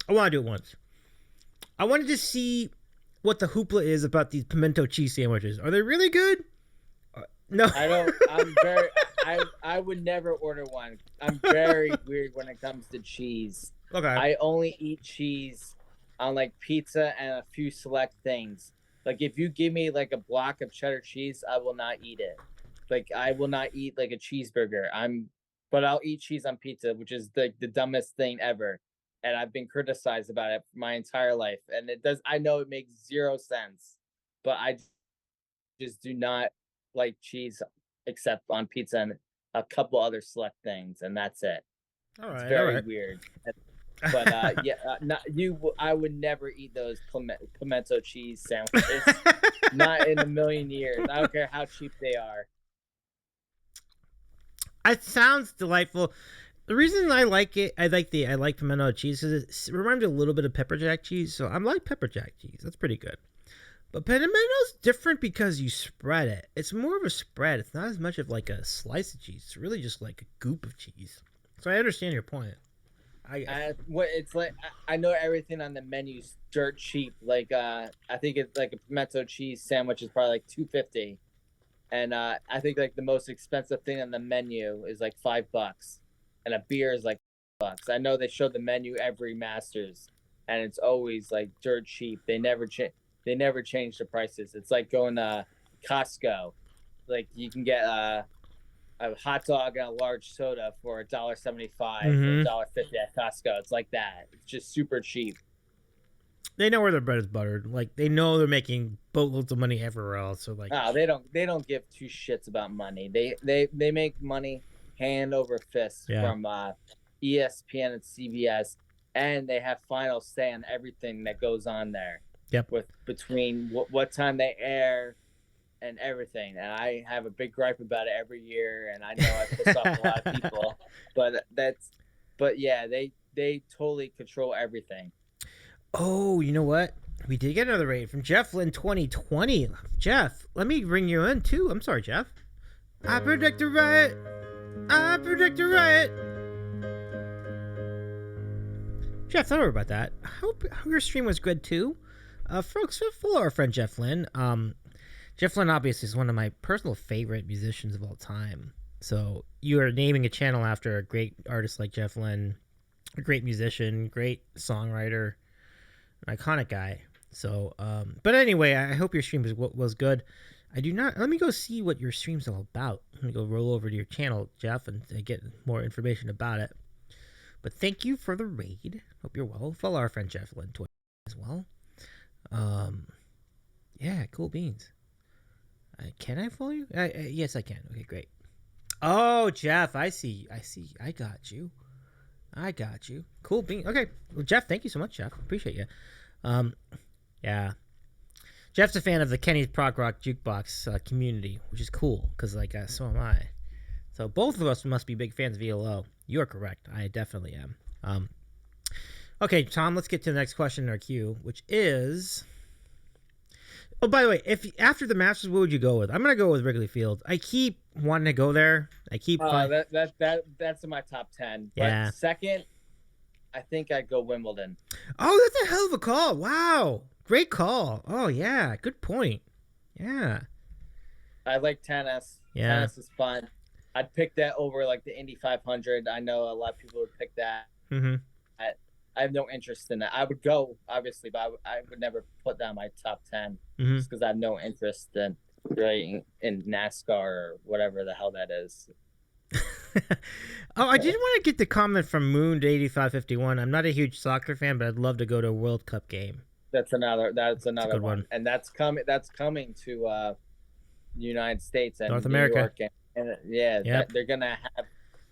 I want to do it once. I wanted to see what the hoopla is about these pimento cheese sandwiches. Are they really good? No. I don't. I would never order one. I'm very weird when it comes to cheese. Okay. I only eat cheese on like pizza and a few select things. Like if you give me like a block of cheddar cheese, I will not eat it. Like I will not eat like a cheeseburger. But I'll eat cheese on pizza, which is the dumbest thing ever. And I've been criticized about it my entire life. And I know it makes zero sense, but I just do not like cheese except on pizza and a couple other select things, and that's it. All right. It's very all right. weird. But I would never eat those pimento cheese sandwiches. Not in a million years. I don't care how cheap they are. It sounds delightful. The reason I like it, I like pimento cheese because it reminds me a little bit of pepper jack cheese. So I like pepper jack cheese. That's pretty good. But pimento's different because you spread it. It's more of a spread. It's not as much of like a slice of cheese. It's really just like a goop of cheese. So I understand your point. It's like I know everything on the menu's dirt cheap. Like I think it's like a pimento cheese sandwich is probably like $2.50, and I think like the most expensive thing on the menu is like $5, and a beer is like $5. I know they show the menu every Masters, and it's always like dirt cheap. They never change. They never change the prices. It's like going to Costco. Like you can get a hot dog and a large soda for $1.75 or $1.50 at Costco. It's like that. It's just super cheap. They know where their bread is buttered. Like they know they're making boatloads of money everywhere else. So like, they don't give two shits about money. They make money hand over fist from ESPN and CBS, and they have final say on everything that goes on there. Yep. Between what time they air and everything, and I have a big gripe about it every year, and I know I piss off a lot of people, but yeah, they totally control everything. Oh, you know what? We did get another raid from Jeff Lynn 2020. Jeff, let me bring you in too. I'm sorry, Jeff. I predict a riot. Jeff, don't worry about that. I hope your stream was good too. Folks, follow our friend Jeff Lynn. Jeff Lynn obviously is one of my personal favorite musicians of all time. So you are naming a channel after a great artist like Jeff Lynn, a great musician, great songwriter, an iconic guy. So, but anyway, I hope your stream was good. Let me go see what your stream's all about. Let me go roll over to your channel, Jeff, and get more information about it. But thank you for the raid. Hope you're well. Follow our friend Jeff Lynn as well. Yeah, cool beans. Can I follow you? Yes, I can. Okay, great. Oh, Jeff, I see. I got you. Cool beans. Okay, well, Jeff, thank you so much, Jeff. Appreciate you. Yeah. Jeff's a fan of the Kenny's Prog Rock Jukebox community, which is cool because, like, so am I. So both of us must be big fans of ELO. You are correct. I definitely am. Okay, Tom, let's get to the next question in our queue, which is... Oh, by the way, if after the Masters, what would you go with? I'm gonna go with Wrigley Field. I keep wanting to go there. I keep. That's in my top 10. But Yeah. second, I think I'd go Wimbledon. Oh, that's a hell of a call. Wow, great call. Oh yeah, good point. Yeah. I like tennis. Yeah. Tennis is fun. I'd pick that over like the Indy 500. I know a lot of people would pick that. Mm-hmm. I have no interest in that. I would go, obviously, but I would never put that in my top 10 Mm-hmm. just because I have no interest in really in NASCAR or whatever the hell that is. Oh, I did want to get the comment from Moon to 8551. I'm not a huge soccer fan, but I'd love to go to a World Cup game. That's another good one. and that's coming to the United States and North New America. York. And yeah, Yep. they're gonna have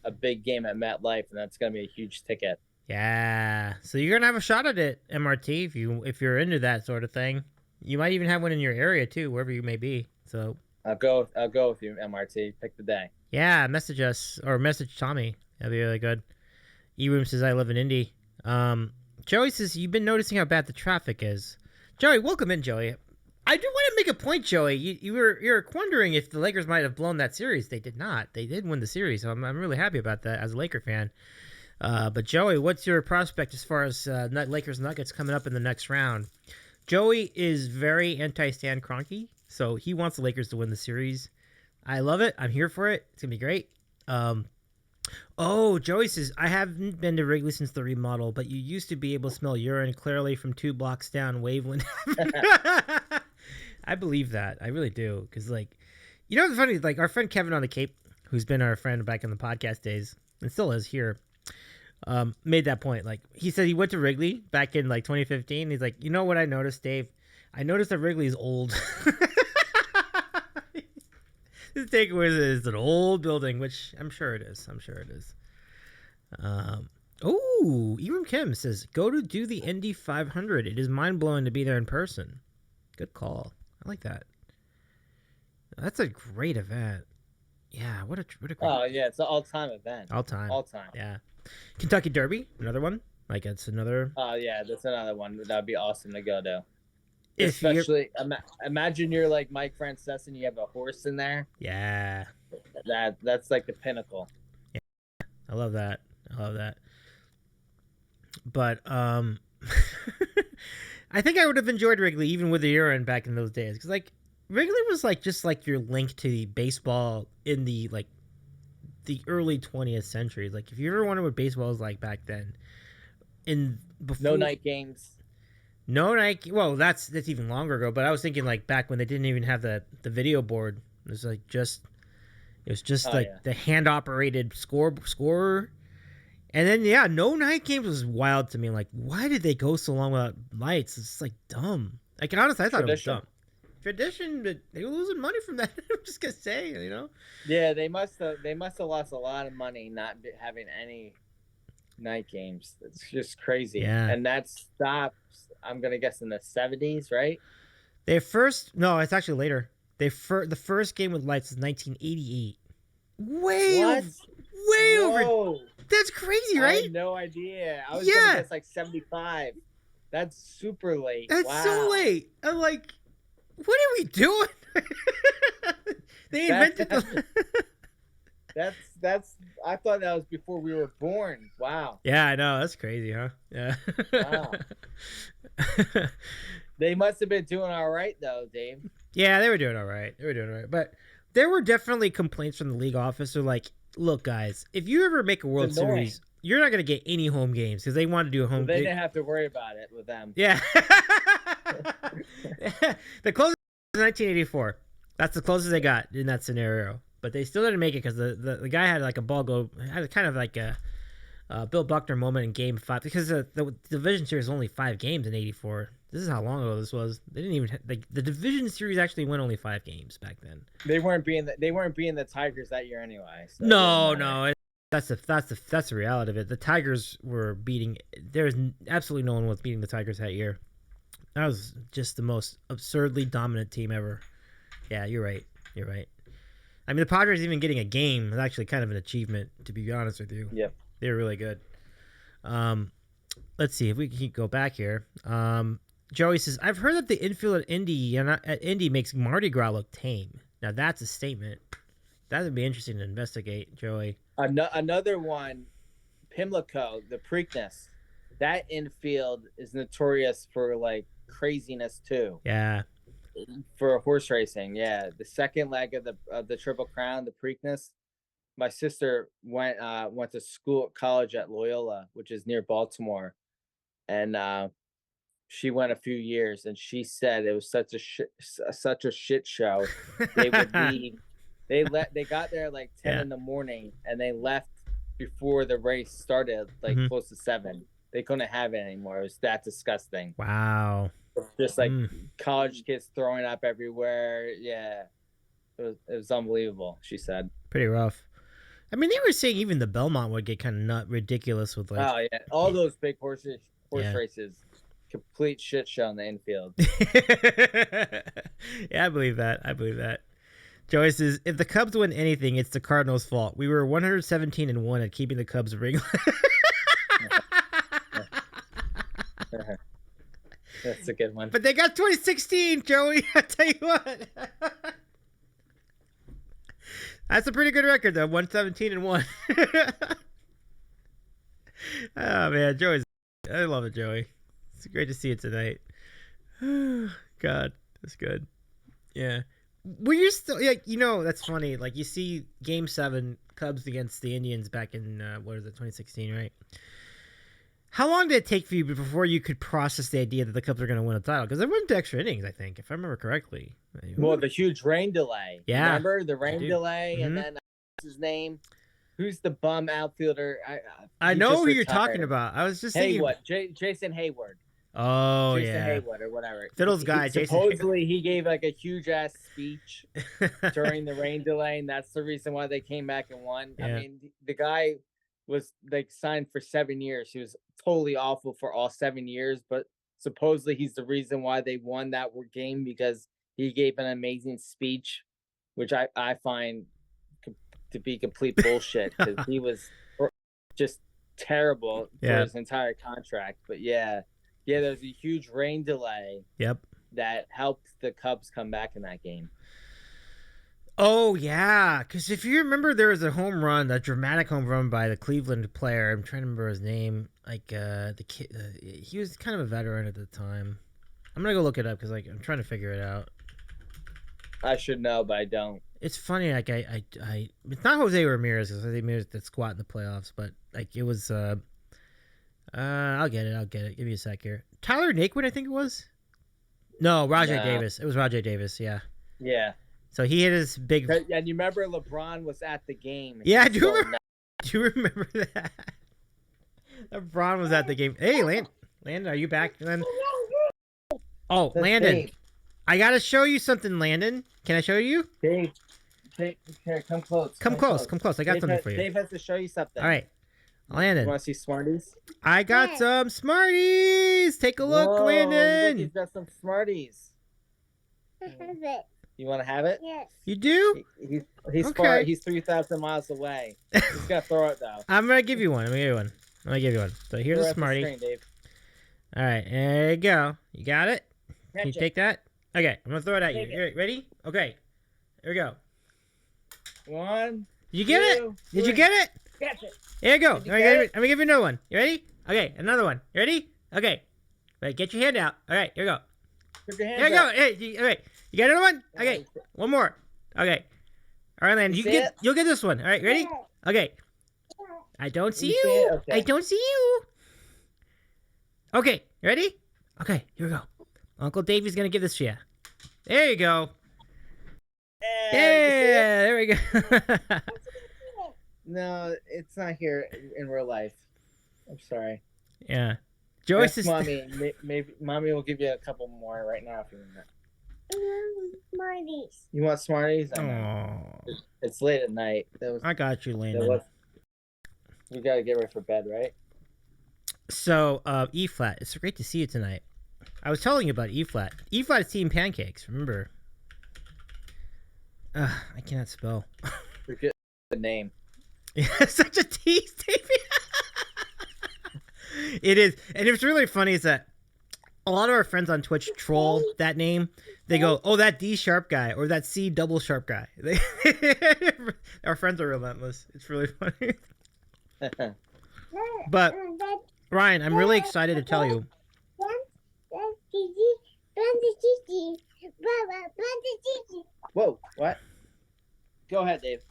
a big game at MetLife, and that's gonna be a huge ticket. Yeah. So you're gonna have a shot at it, MRT, if you're into that sort of thing. You might even have one in your area too, wherever you may be. So I'll go with you, MRT. Pick the day. yeah, message us or message Tommy. That'd be really good. E-Room says I live in Indy. Joey says you've been noticing how bad the traffic is. Joey, welcome in, Joey. I do want to make a point, Joey. You're wondering if the Lakers might have blown that series. They did not. They did win the series, so I'm really happy about that as a Laker fan. But Joey, what's your prospect as far as Lakers Nuggets coming up in the next round? Joey is very anti-Stan Kroenke, so he wants the Lakers to win the series. I love it. I'm here for it. It's gonna be great. Oh, Joey says, I haven't been to Wrigley since the remodel, but you used to be able to smell urine clearly from 2 blocks down Waveland. I believe that. I really do. Because, like, you know what's funny? Like, our friend Kevin on the Cape, who's been our friend back in the podcast days, and still is here, made that point. Like, he said he went to Wrigley back in, like, 2015. He's like, you know what I noticed, Dave? I noticed that Wrigley's old. His takeaway is it's an old building, which I'm sure it is. Oh, Ewan Kim says, go to do the Indy 500. It is mind-blowing to be there in person. Good call. I like that. That's a great event. Yeah, what a great... Oh, yeah, it's an all-time event. All time. Yeah. Kentucky Derby, another one. Like, it's another... Oh, yeah, that's another one. That would be awesome to go to. If Especially, imagine you're like Mike Francesa and you have a horse in there. Yeah. That's like the pinnacle. Yeah. I love that. But, I think I would have enjoyed Wrigley even with the urine back in those days. Because, like, Wrigley was, like, just, like, your link to baseball in the, like, the early 20th century. Like, if you ever wondered what baseball was like back then, No night games. No night. Well, that's even longer ago. But I was thinking like back when they didn't even have the video board. It was just the hand operated scorer. And then no night games was wild to me. Like, why did they go so long without lights? It's like dumb. Like, honestly, I thought it was dumb. Tradition, but they were losing money from that. I'm just gonna say, Yeah, they must have lost a lot of money not having any night games. It's just crazy. Yeah. And that stops, I'm gonna guess, in the 70s, right? No, it's actually later. The first game with lights is 1988. Way over. That's crazy, right? I had no idea. I was gonna guess like 75. That's super late. That's so late. I'm like, what are we doing? They invented That's I thought that was before we were born. Wow. Yeah, I know. That's crazy, huh? Yeah. Wow. They must have been doing all right though, Dave. Yeah, they were doing all right. But there were definitely complaints from the league office. They're like, look, guys, if you ever make a World Series, you're not going to get any home games because they want to do a home. They didn't have to worry about it with them. Yeah. The closest was 1984. That's the closest they got in that scenario. But they still didn't make it because the guy had like a ball go, had kind of like a Bill Buckner moment in Game 5 because the division series was only 5 games in '84. This is how long ago this was. They didn't even the division series actually went only 5 games back then. They weren't being the Tigers that year anyway. So no, that's the reality of it. The Tigers were beating. There's absolutely no one was beating the Tigers that year. That was just the most absurdly dominant team ever. Yeah, you're right. I mean, the Padres even getting a game is actually kind of an achievement, to be honest with you. Yep. They were really good. Let's see if we can go back here. Joey says, I've heard that the infield at Indy makes Mardi Gras look tame. Now that's a statement. That would be interesting to investigate, Joey. Another one, Pimlico, the Preakness. That infield is notorious for like craziness too. Yeah. For horse racing, yeah. The second leg of the Triple Crown, the Preakness. My sister went to college at Loyola, which is near Baltimore, and she went a few years, and she said it was such a shit show. They would leave. They got there like 10 in the morning, and they left before the race started, like close to 7. They couldn't have it anymore. It was that disgusting. Wow. Just like college kids throwing up everywhere. Yeah, it was unbelievable. She said. Pretty rough. I mean, they were saying even the Belmont would get kind of ridiculous with like. Oh yeah, all those big horse races, complete shit show in the infield. Yeah, I believe that. Joey says, if the Cubs win anything, it's the Cardinals' fault. We were 117-1 at keeping the Cubs ring. That's a good one. But they got 2016, Joey. I tell you what. That's a pretty good record, though. 117-1. Oh man, I love it, Joey. It's great to see it tonight. God, that's good. Yeah. Well, you're still that's funny. Like you see Game 7, Cubs against the Indians back in 2016, right? How long did it take for you before you could process the idea that the Cubs are going to win a title? Because they went to extra innings, I think, if I remember correctly. Well, the huge rain delay. Yeah. Remember the rain delay, and then what's his name? Who's the bum outfielder? I know who you're talking about. I was just thinking. Jason Hayward. Oh, Jason Hayward or whatever. Fiddles guy. Supposedly he gave like a huge ass speech during the rain delay, and that's the reason why they came back and won. Yeah. I mean, the guy was like signed for 7 years. He was totally awful for all 7 years, but supposedly he's the reason why they won that game because he gave an amazing speech, which I find to be complete bullshit because he was just terrible for his entire contract. But yeah, there's a huge rain delay. Yep. That helped the Cubs come back in that game. Oh yeah, because if you remember, there was a home run, a dramatic home run by the Cleveland player. I'm trying to remember his name. Like the kid, he was kind of a veteran at the time. I'm gonna go look it up because I'm trying to figure it out. I should know, but I don't. It's funny, like I it's not Jose Ramirez because Jose Ramirez that squat in the playoffs, but like it was. I'll get it. Give me a sec here. Tyler Naquin, I think it was. No, Rajai Davis. It was Rajai Davis. Yeah. Yeah. So he hit his big. And you remember LeBron was at the game. Yeah, I do remember. Do you remember that? LeBron was at the game. Hey, Landon, are you back, Landon? Oh, that's Landon, Dave. I gotta show you something, Landon. Can I show you? Dave, here, come close. Come close. I got something for you. Dave has to show you something. All right, Landon. You want to see Smarties? I got some Smarties. Take a look, Landon. Look, he's got some Smarties. I have it. You want to have it? Yes. You do? He's okay. Far. He's 3,000 miles away. He's gonna throw it though. I'm gonna give you one. So here's a Smartie. Screen, Dave. All right, there you go. You got it? Can you take that? Okay, I'm gonna throw it at you. You ready? Okay. Here we go. 1. Did you get it? Did you get it? Catch it. Here you go. I'm gonna give you another one. You ready? Okay, another one. You ready? Okay. Wait, get your hand out. All right, here we go. Put your hand here you go. Hey, all right. You got another one? Okay. One more. Okay. All right, Landon. You'll get this one. All right, ready? Okay. I don't see you. Okay. I don't see you. Okay, you ready? Okay, here we go. Uncle Davey's gonna give this to you. There you go. Yeah, there we go. No, it's not here in real life. I'm sorry. Yeah. Joyce is mommy. Maybe mommy will give you a couple more right now if you want that. Smarties. You want Smarties? Oh. It's late at night. I got you, Landon. We gotta get ready for bed, right? So, E-flat. It's great to see you tonight. I was telling you about E-flat. E-flat is Team Pancakes. Remember? I cannot spell. Forget the name. It's such a tease, Davey. It is, and it's really funny is that a lot of our friends on Twitch troll that name. They go, "Oh, that D sharp guy or that C double sharp guy." Our friends are relentless. It's really funny. But Ryan, I'm really excited to tell you. Whoa, what? Go ahead, Dave.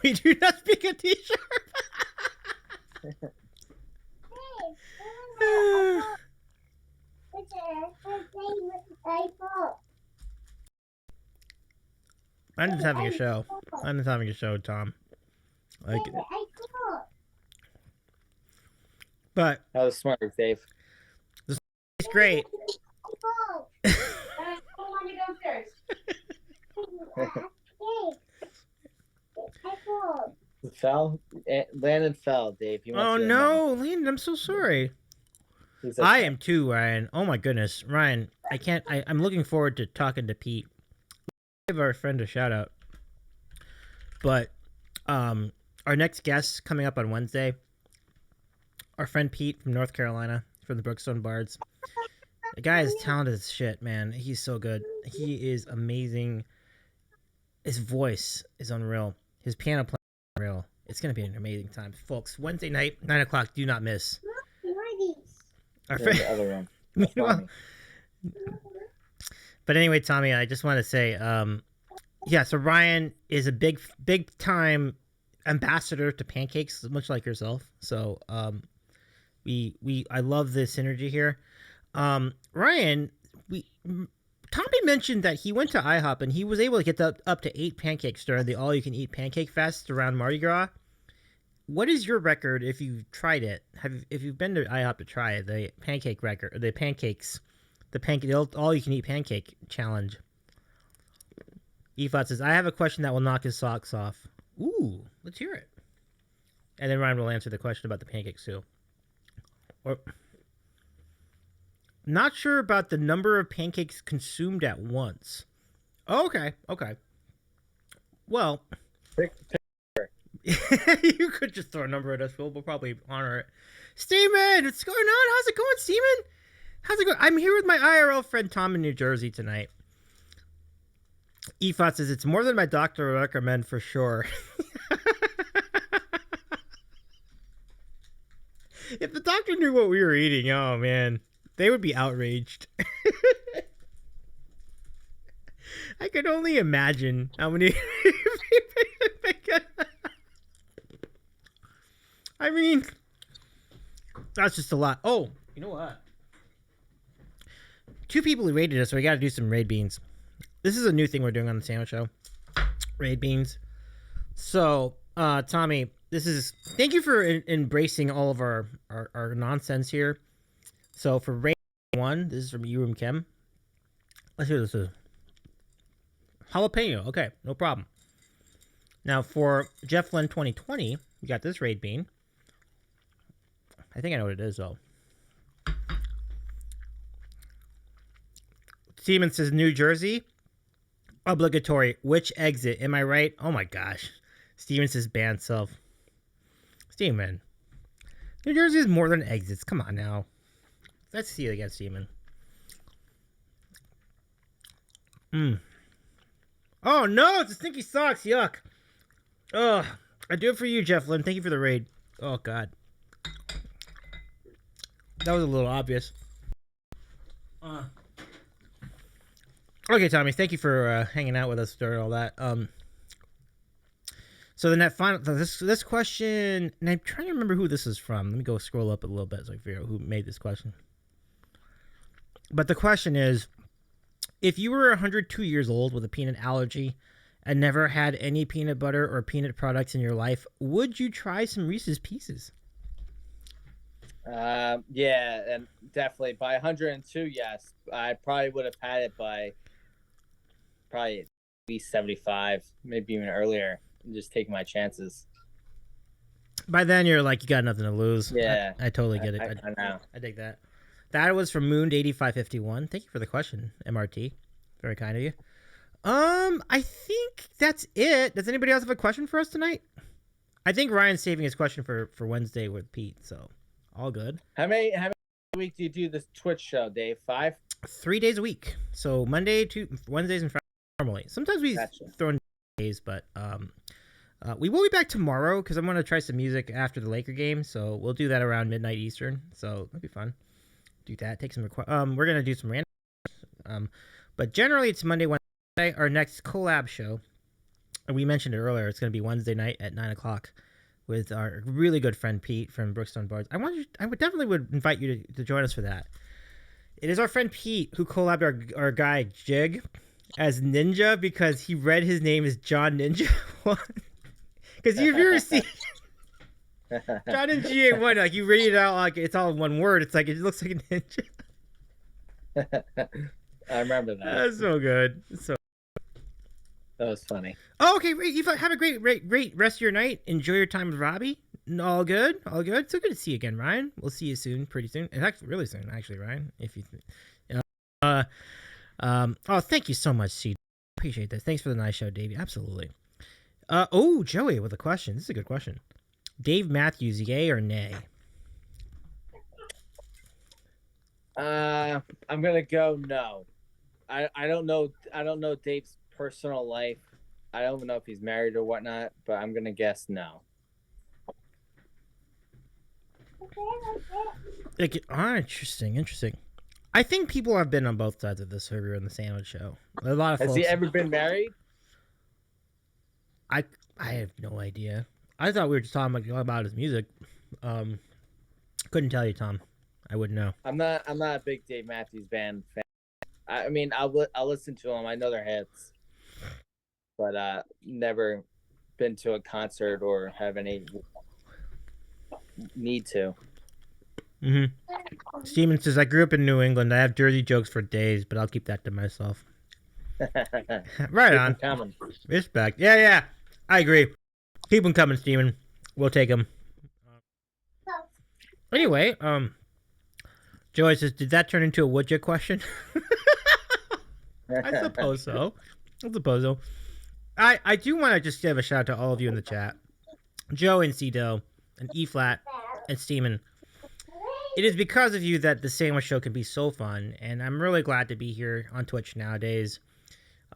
We do not speak a D sharp. Landon's having a show. Landon's having a show, Tom. Like, but That was smart, Dave. it's great. Fell? Landon fell, Dave. He wants Oh you to no, Landon, I'm so sorry. He's I okay. am too, Ryan. Oh my goodness, Ryan. I can't. I'm looking forward to talking to Pete. Give our friend a shout out. But our next guest coming up on Wednesday, our friend Pete from North Carolina, from the Brookstone Bards. The guy is talented as shit, man. He's so good. He is amazing. His voice is unreal. His piano playing is unreal. It's gonna be an amazing time, folks. Wednesday night, 9 o'clock. Do not miss. Our In friend. the other room. Meanwhile, but anyway, Tommy, I just want to say, yeah. So Ryan is a big time ambassador to pancakes, much like yourself. So, I love the synergy here. Ryan, Tommy mentioned that he went to IHOP and he was able to get up to 8 pancakes during the all-you-can-eat pancake fest around Mardi Gras. What is your record if you've tried it? If you've been to IHOP to try it, the pancake record, the all-you-can-eat pancake challenge? Efot says, "I have a question that will knock his socks off." Ooh, let's hear it. And then Ryan will answer the question about the pancakes too. Or, not sure about the number of pancakes consumed at once. Oh, okay. Well, you could just throw a number at us. We'll probably honor it. Steven, what's going on? How's it going, Steven? How's it going? I'm here with my IRL friend Tom in New Jersey tonight. Efot says, "It's more than my doctor would recommend for sure." If the doctor knew what we were eating, oh man, they would be outraged. I could only imagine how many. I mean, that's just a lot. Oh, you know what? 2 people who rated us, so we got to do some raid beans. This is a new thing we're doing on the Sandwich Show. Raid beans. So, Tommy, thank you for embracing all of our nonsense here. So for raid 1, this is from Urum Kim. Let's see what this is. Jalapeno. Okay, no problem. Now for Jeff Lynn 2020, we got this raid bean. I think I know what it is though. Steven says New Jersey. Obligatory. Which exit? Am I right? Oh my gosh. Steven says banned self. Steven. New Jersey is more than exits. Come on now. Let's see it again, Steven. Oh no, it's a stinky socks. Yuck. Ugh. I do it for you, Jeff Lynn. Thank you for the raid. Oh god. That was a little obvious. Okay, Tommy, thank you for hanging out with us during all that. So then that final this question, and I'm trying to remember who this is from. Let me go scroll up a little bit so I can figure out who made this question. But the question is, if you were 102 years old with a peanut allergy and never had any peanut butter or peanut products in your life, would you try some Reese's Pieces? Yeah, and definitely by 102, yes. I probably would have had it by probably at least 75, maybe even earlier. And just taking my chances. By then, you're like, you got nothing to lose. Yeah, I totally get it. I know. I dig that. That was from Moon8551. Thank you for the question, MRT. Very kind of you. I think that's it. Does anybody else have a question for us tonight? I think Ryan's saving his question for Wednesday with Pete, so all good. How many week do you do this Twitch show, Dave? 5? 3 days a week. So Monday to Wednesdays and Fridays normally. Sometimes we throw in days, but we will be back tomorrow because I'm going to try some music after the Laker game. So we'll do that around midnight Eastern. So that'll be fun. Do that. Take some we're going to do some random. But generally it's Monday, Wednesday. Our next collab show, and we mentioned it earlier, it's going to be Wednesday night at 9:00 with our really good friend Pete from Brookstone Bards. I would definitely invite you to join us for that. It is our friend Pete who collabed our guy Jig as Ninja because he read his name as John Ninja. Because if you ever see John Ninja G81, like you read it out like it's all in one word, it's like it looks like a ninja. I remember that. That's so good. So that was funny. Oh, okay. You have a great rest of your night. Enjoy your time with Robbie. All good. So good to see you again, Ryan. We'll see you soon, pretty soon. In fact, really soon, actually, Ryan. If you, oh, thank you so much, C. Appreciate this. Thanks for the nice show, Davey. Absolutely. Oh, Joey with a question. This is a good question. Dave Matthews, yay or nay? I'm gonna go no. I don't know Dave's personal life. I don't know if he's married or whatnot, but I'm gonna guess no. Interesting. I think people have been on both sides of this over in the sandwich show. A lot of Has folks. he ever been married? I have no idea. I thought we were just talking about his music. Couldn't tell you, Tom. I wouldn't know. I'm not a big Dave Matthews Band fan. I mean, I'll listen to them. I know their hits, but never been to a concert or have any need to. Mm-hmm. Steven says, I grew up in New England. I have Jersey jokes for days, but I'll keep that to myself. Right on. Coming. Respect. Yeah. I agree. Keep them coming, Steven. We'll take them. Anyway, Joey says, did that turn into a would you question? I suppose so. I do want to just give a shout out to all of you in the chat. Joe and Cdo and E-Flat and Steeman. It is because of you that the Sandwich Show can be so fun, and I'm really glad to be here on Twitch nowadays.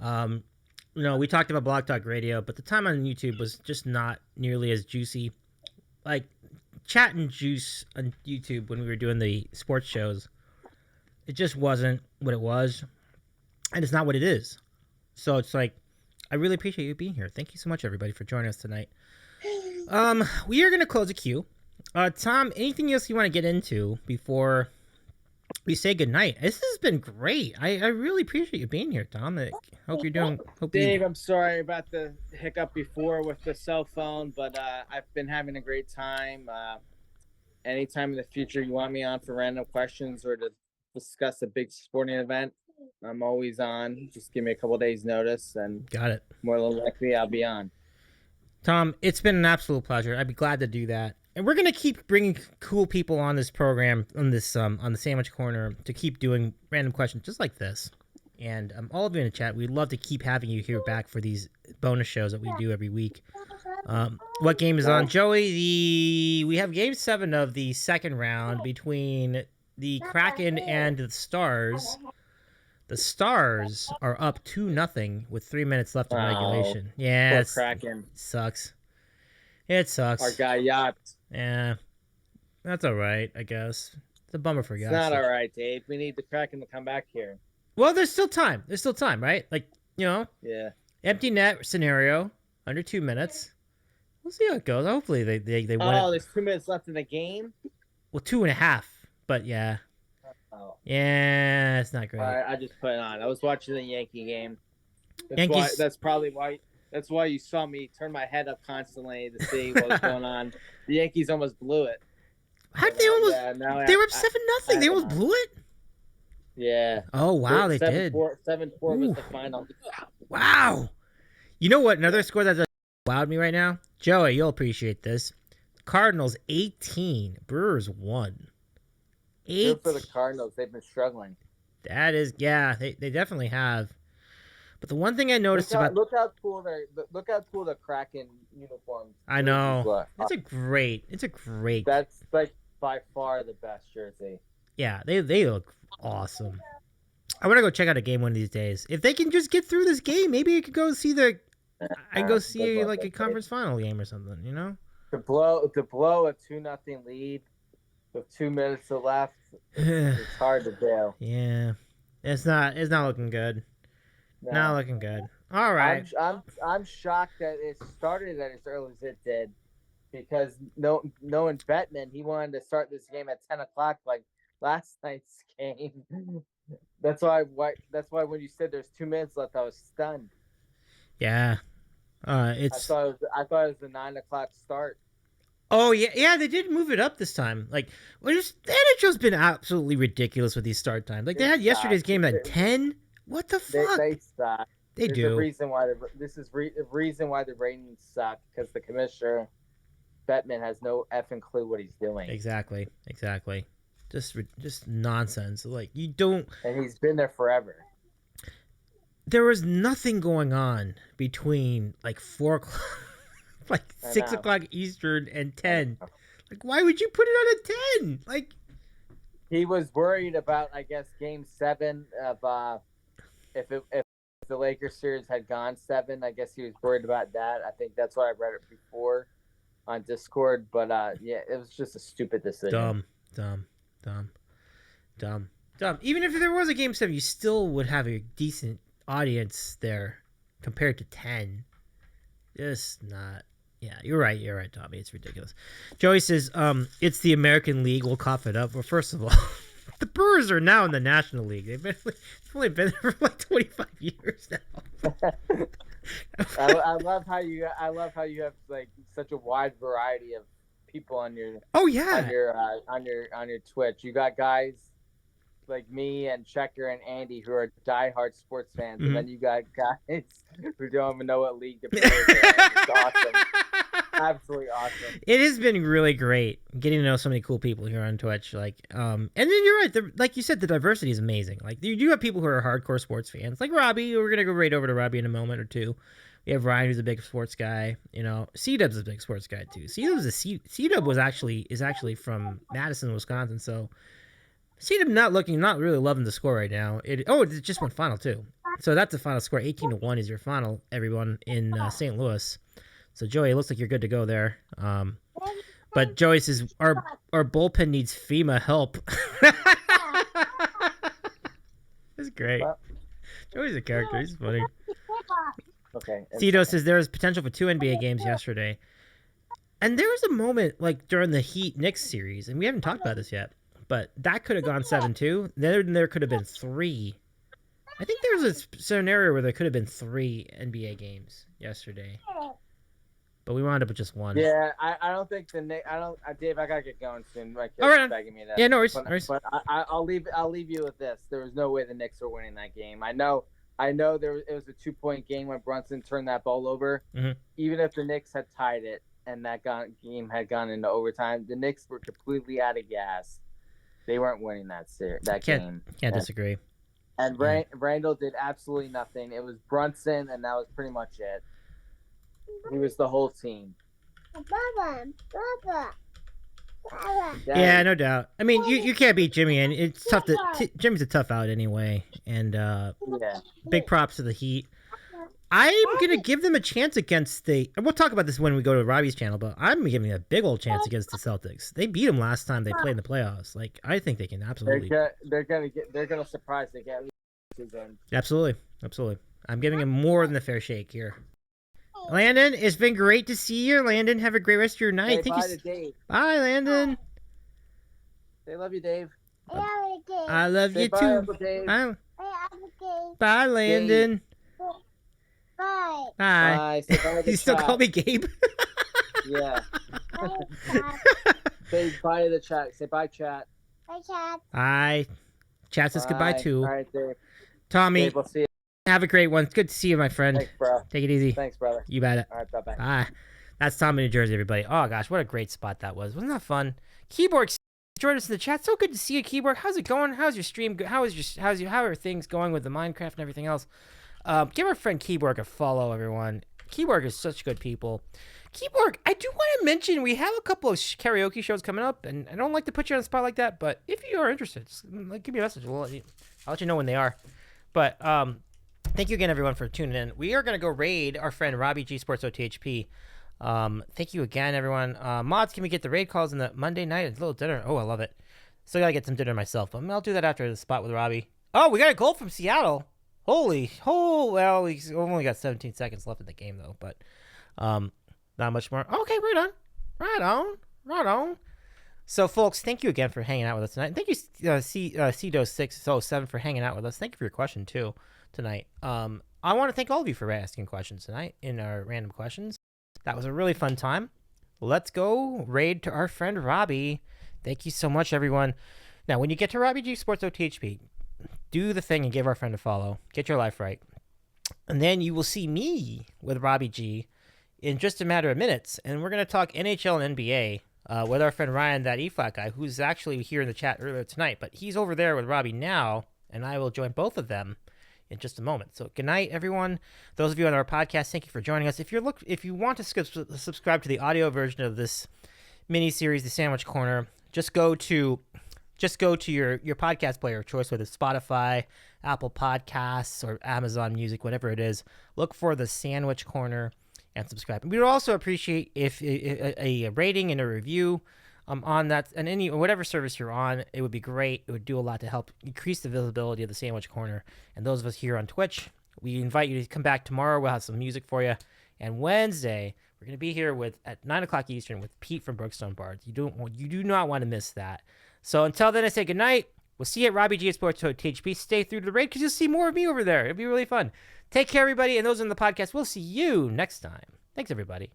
We talked about Blog Talk Radio, but the time on YouTube was just not nearly as juicy. Like, chat and juice on YouTube when we were doing the sports shows, it just wasn't what it was, and it's not what it is. So it's like, I really appreciate you being here. Thank you so much, everybody, for joining us tonight. We are going to close the queue. Tom, anything else you want to get into before we say goodnight? This has been great. I really appreciate you being here, Tom. I hope you're doing... Dave, I'm sorry about the hiccup before with the cell phone, but I've been having a great time. Anytime in the future you want me on for random questions or to discuss a big sporting event, I'm always on. Just give me a couple days notice, and got it. More than likely I'll be on. Tom, it's been an absolute pleasure. I'd be glad to do that. And we're going to keep bringing cool people on this program, on this on the Sandwich Corner, to keep doing random questions just like this. And all of you in the chat, we'd love to keep having you here back for these bonus shows that we do every week. What game is on? Joey, we have Game 7 of the second round between the Kraken and the Stars. The Stars are up 2-0 with 3 minutes left in regulation. Yeah, poor Kraken. Sucks. It sucks. Our guy Yacht. Yeah, that's all right, I guess. It's a bummer for guys. It's not all right, Dave. We need the Kraken to come back here. Well, there's still time. Right? Like, Yeah. Empty net scenario, under 2 minutes. We'll see how it goes. Hopefully they win. Oh, there's 2 minutes left in the game? Well, 2.5, but yeah. Oh. Yeah, it's not great. All right, I just put it on. I was watching the Yankee game. Yankees... That's why you saw me turn my head up constantly to see what was going on. The Yankees almost blew it. How did they almost? They were up 7-0. They almost blew it. Yeah. Oh wow, they did. 7-4 was the final. Wow. You know what? Another score that wowed me right now, Joey. You'll appreciate this. Cardinals 18, Brewers 1. Good for the Cardinals. They've been struggling. That is, yeah, they definitely have. But the one thing I noticed look how cool the Kraken uniforms. I know. It's a great. That's like by far the best jersey. Yeah, they look awesome. I want to go check out a game one of these days. If they can just get through this game, maybe I could go see the. I go see like a conference final game or something. You know. To blow a 2-0 lead with 2 minutes left, it's hard to do. Yeah, it's not looking good. No. Not looking good. All right. I'm shocked that it started as early as it did, because knowing Bettman, he wanted to start this game at 10 o'clock like last night's game. That's why when you said there's 2 minutes left, I was stunned. Yeah. I thought it was a 9 o'clock start. Oh yeah, they did move it up this time. Like, the NHL's been absolutely ridiculous with these start times. Like, they had yesterday's game at 10. What the fuck? They suck. They There's do. a reason why the reason why the ratings suck, because the commissioner Bettman has no effing clue what he's doing. Exactly. Just nonsense. Like, you don't. And he's been there forever. There was nothing going on between like 4 o'clock, like 6 o'clock Eastern and 10. Like, why would you put it on at 10? Like, he was worried about, I guess, Game 7 of if the Lakers series had gone 7. I guess he was worried about that. I think that's what I read it before on Discord. But yeah, it was just a stupid decision. Dumb. Even if there was a Game 7, you still would have a decent audience there compared to 10. Just not. Yeah, you're right, Tommy. It's ridiculous. Joey says, it's the American League. We'll cough it up. Well, first of all, the Brewers are now in the National League. They've only been there for like 25 years now. I love how you have like such a wide variety of people on your on your Twitch. You got guys like me and Checker and Andy who are diehard sports fans, and then you got guys who don't even know what league to play. It's awesome. Absolutely awesome. It has been really great getting to know so many cool people here on Twitch. Like, and then you're right. Like you said, the diversity is amazing. Like, you do have people who are hardcore sports fans, like Robbie. We're gonna go right over to Robbie in a moment or two. We have Ryan, who's a big sports guy. You know, C-Dub's a big sports guy too. C-Dub is actually from Madison, Wisconsin. So C-Dub not really loving the score right now. It just went final too. So that's the final score. 18-1 is your final, everyone, in St. Louis. So Joey, it looks like you're good to go there. But Joey says our bullpen needs FEMA help. That's great. Joey's a character. He's funny. Okay. Tito says there was potential for 2 NBA games yesterday. And there was a moment like during the Heat Knicks series, and we haven't talked about this yet, but that could have gone 7-2. Then there could have been 3. I think there was a scenario where there could have been 3 NBA games yesterday. But we wound up with just 1. Yeah, I don't think the Knicks. Dave, I gotta get going soon. My kids All right. are begging me that. Yeah, no worries. But I'll leave you with this. There was no way the Knicks were winning that game. I know. It was a 2-point game when Brunson turned that ball over. Mm-hmm. Even if the Knicks had tied it and that game had gone into overtime, the Knicks were completely out of gas. They weren't winning that game. Can't disagree. And Randall did absolutely nothing. It was Brunson, and that was pretty much it. He was the whole team. Yeah, no doubt. I mean, you can't beat Jimmy, and it's tough Jimmy's a tough out anyway. And big props to the Heat. I'm gonna give them a chance against and we'll talk about this when we go to Robbie's channel, but I'm giving them a big old chance against the Celtics. They beat them last time they played in the playoffs. Like, I think they can absolutely. They're gonna surprise the game. Absolutely. I'm giving them more than a fair shake here. Landon, it's been great to see you. Landon, have a great rest of your night. Say bye to Dave. Bye, Landon. They love you, Dave. I love you bye, too. Uncle Dave. Bye, Landon. Bye. Bye. Say bye to You still chat. call me Gabe? Yeah. Say bye to the chat. Say bye, chat. Bye, chat. Bye. Chat says goodbye Bye. too. All right, Dave. Tommy, Dave, we'll see you. have a great one. It's good to see you, my friend. Thanks, bro. Take it easy. Thanks, brother. You bet it. All right, bye-bye. Bye. That's Tommy, New Jersey, everybody. Oh gosh, what a great spot that was. Wasn't that fun? Keyboard joined us in the chat. So good to see you, Keyboard. How's it going? How's your stream? How are things going with the Minecraft and everything else? Give our friend Keyboard a follow, everyone. Keyboard is such good people. Keyboard, I do want to mention we have a couple of karaoke shows coming up, and I don't like to put you on the spot like that, but if you are interested, just give me a message. I'll let you know when they are. But thank you again, everyone, for tuning in. We are going to go raid our friend Robbie G Sports OTHP. Thank you again, everyone. Mods, can we get the raid calls in the Monday night? A little dinner. Oh, I love it. Still got to get some dinner myself, but I'll do that after the spot with Robbie. Oh, we got a goal from Seattle. Well, we've only got 17 seconds left in the game, though, but not much more. Okay, right on. So, folks, thank you again for hanging out with us tonight. Thank you, CDO607, for hanging out with us. Thank you for your question, too, tonight. I want to thank all of you for asking questions tonight in our random questions. That was a really fun time. Let's go raid to our friend Robbie. Thank you so much, everyone. Now, when you get to Robbie G Sports OTHP, do the thing and give our friend a follow. Get your life right. And then you will see me with Robbie G in just a matter of minutes. And we're going to talk NHL and NBA with our friend Ryan, that E-Flat guy, who's actually here in the chat earlier tonight. But he's over there with Robbie now, and I will join both of them in just a moment. So good night, everyone. Those of you on our podcast, thank you for joining us. If you want to subscribe to the audio version of this mini series, The Sandwich Corner, just go to your podcast player of choice, whether it's Spotify, Apple Podcasts, or Amazon Music, whatever it is. Look for The Sandwich Corner and subscribe. We would also appreciate if a rating and a review on that, and whatever service you're on. It would be great. It would do a lot to help increase the visibility of The Sandwich Corner. And those of us here on Twitch, we invite you to come back tomorrow. We'll have some music for you. And Wednesday, we're going to be here at 9 o'clock Eastern with Pete from Brookstone Bards. You do not want to miss that. So until then, I say good night. We'll see you at Robbie G Sports THP. Stay through to the raid because you'll see more of me over there. It'll be really fun. Take care, everybody. And those in the podcast, we'll see you next time. Thanks, everybody.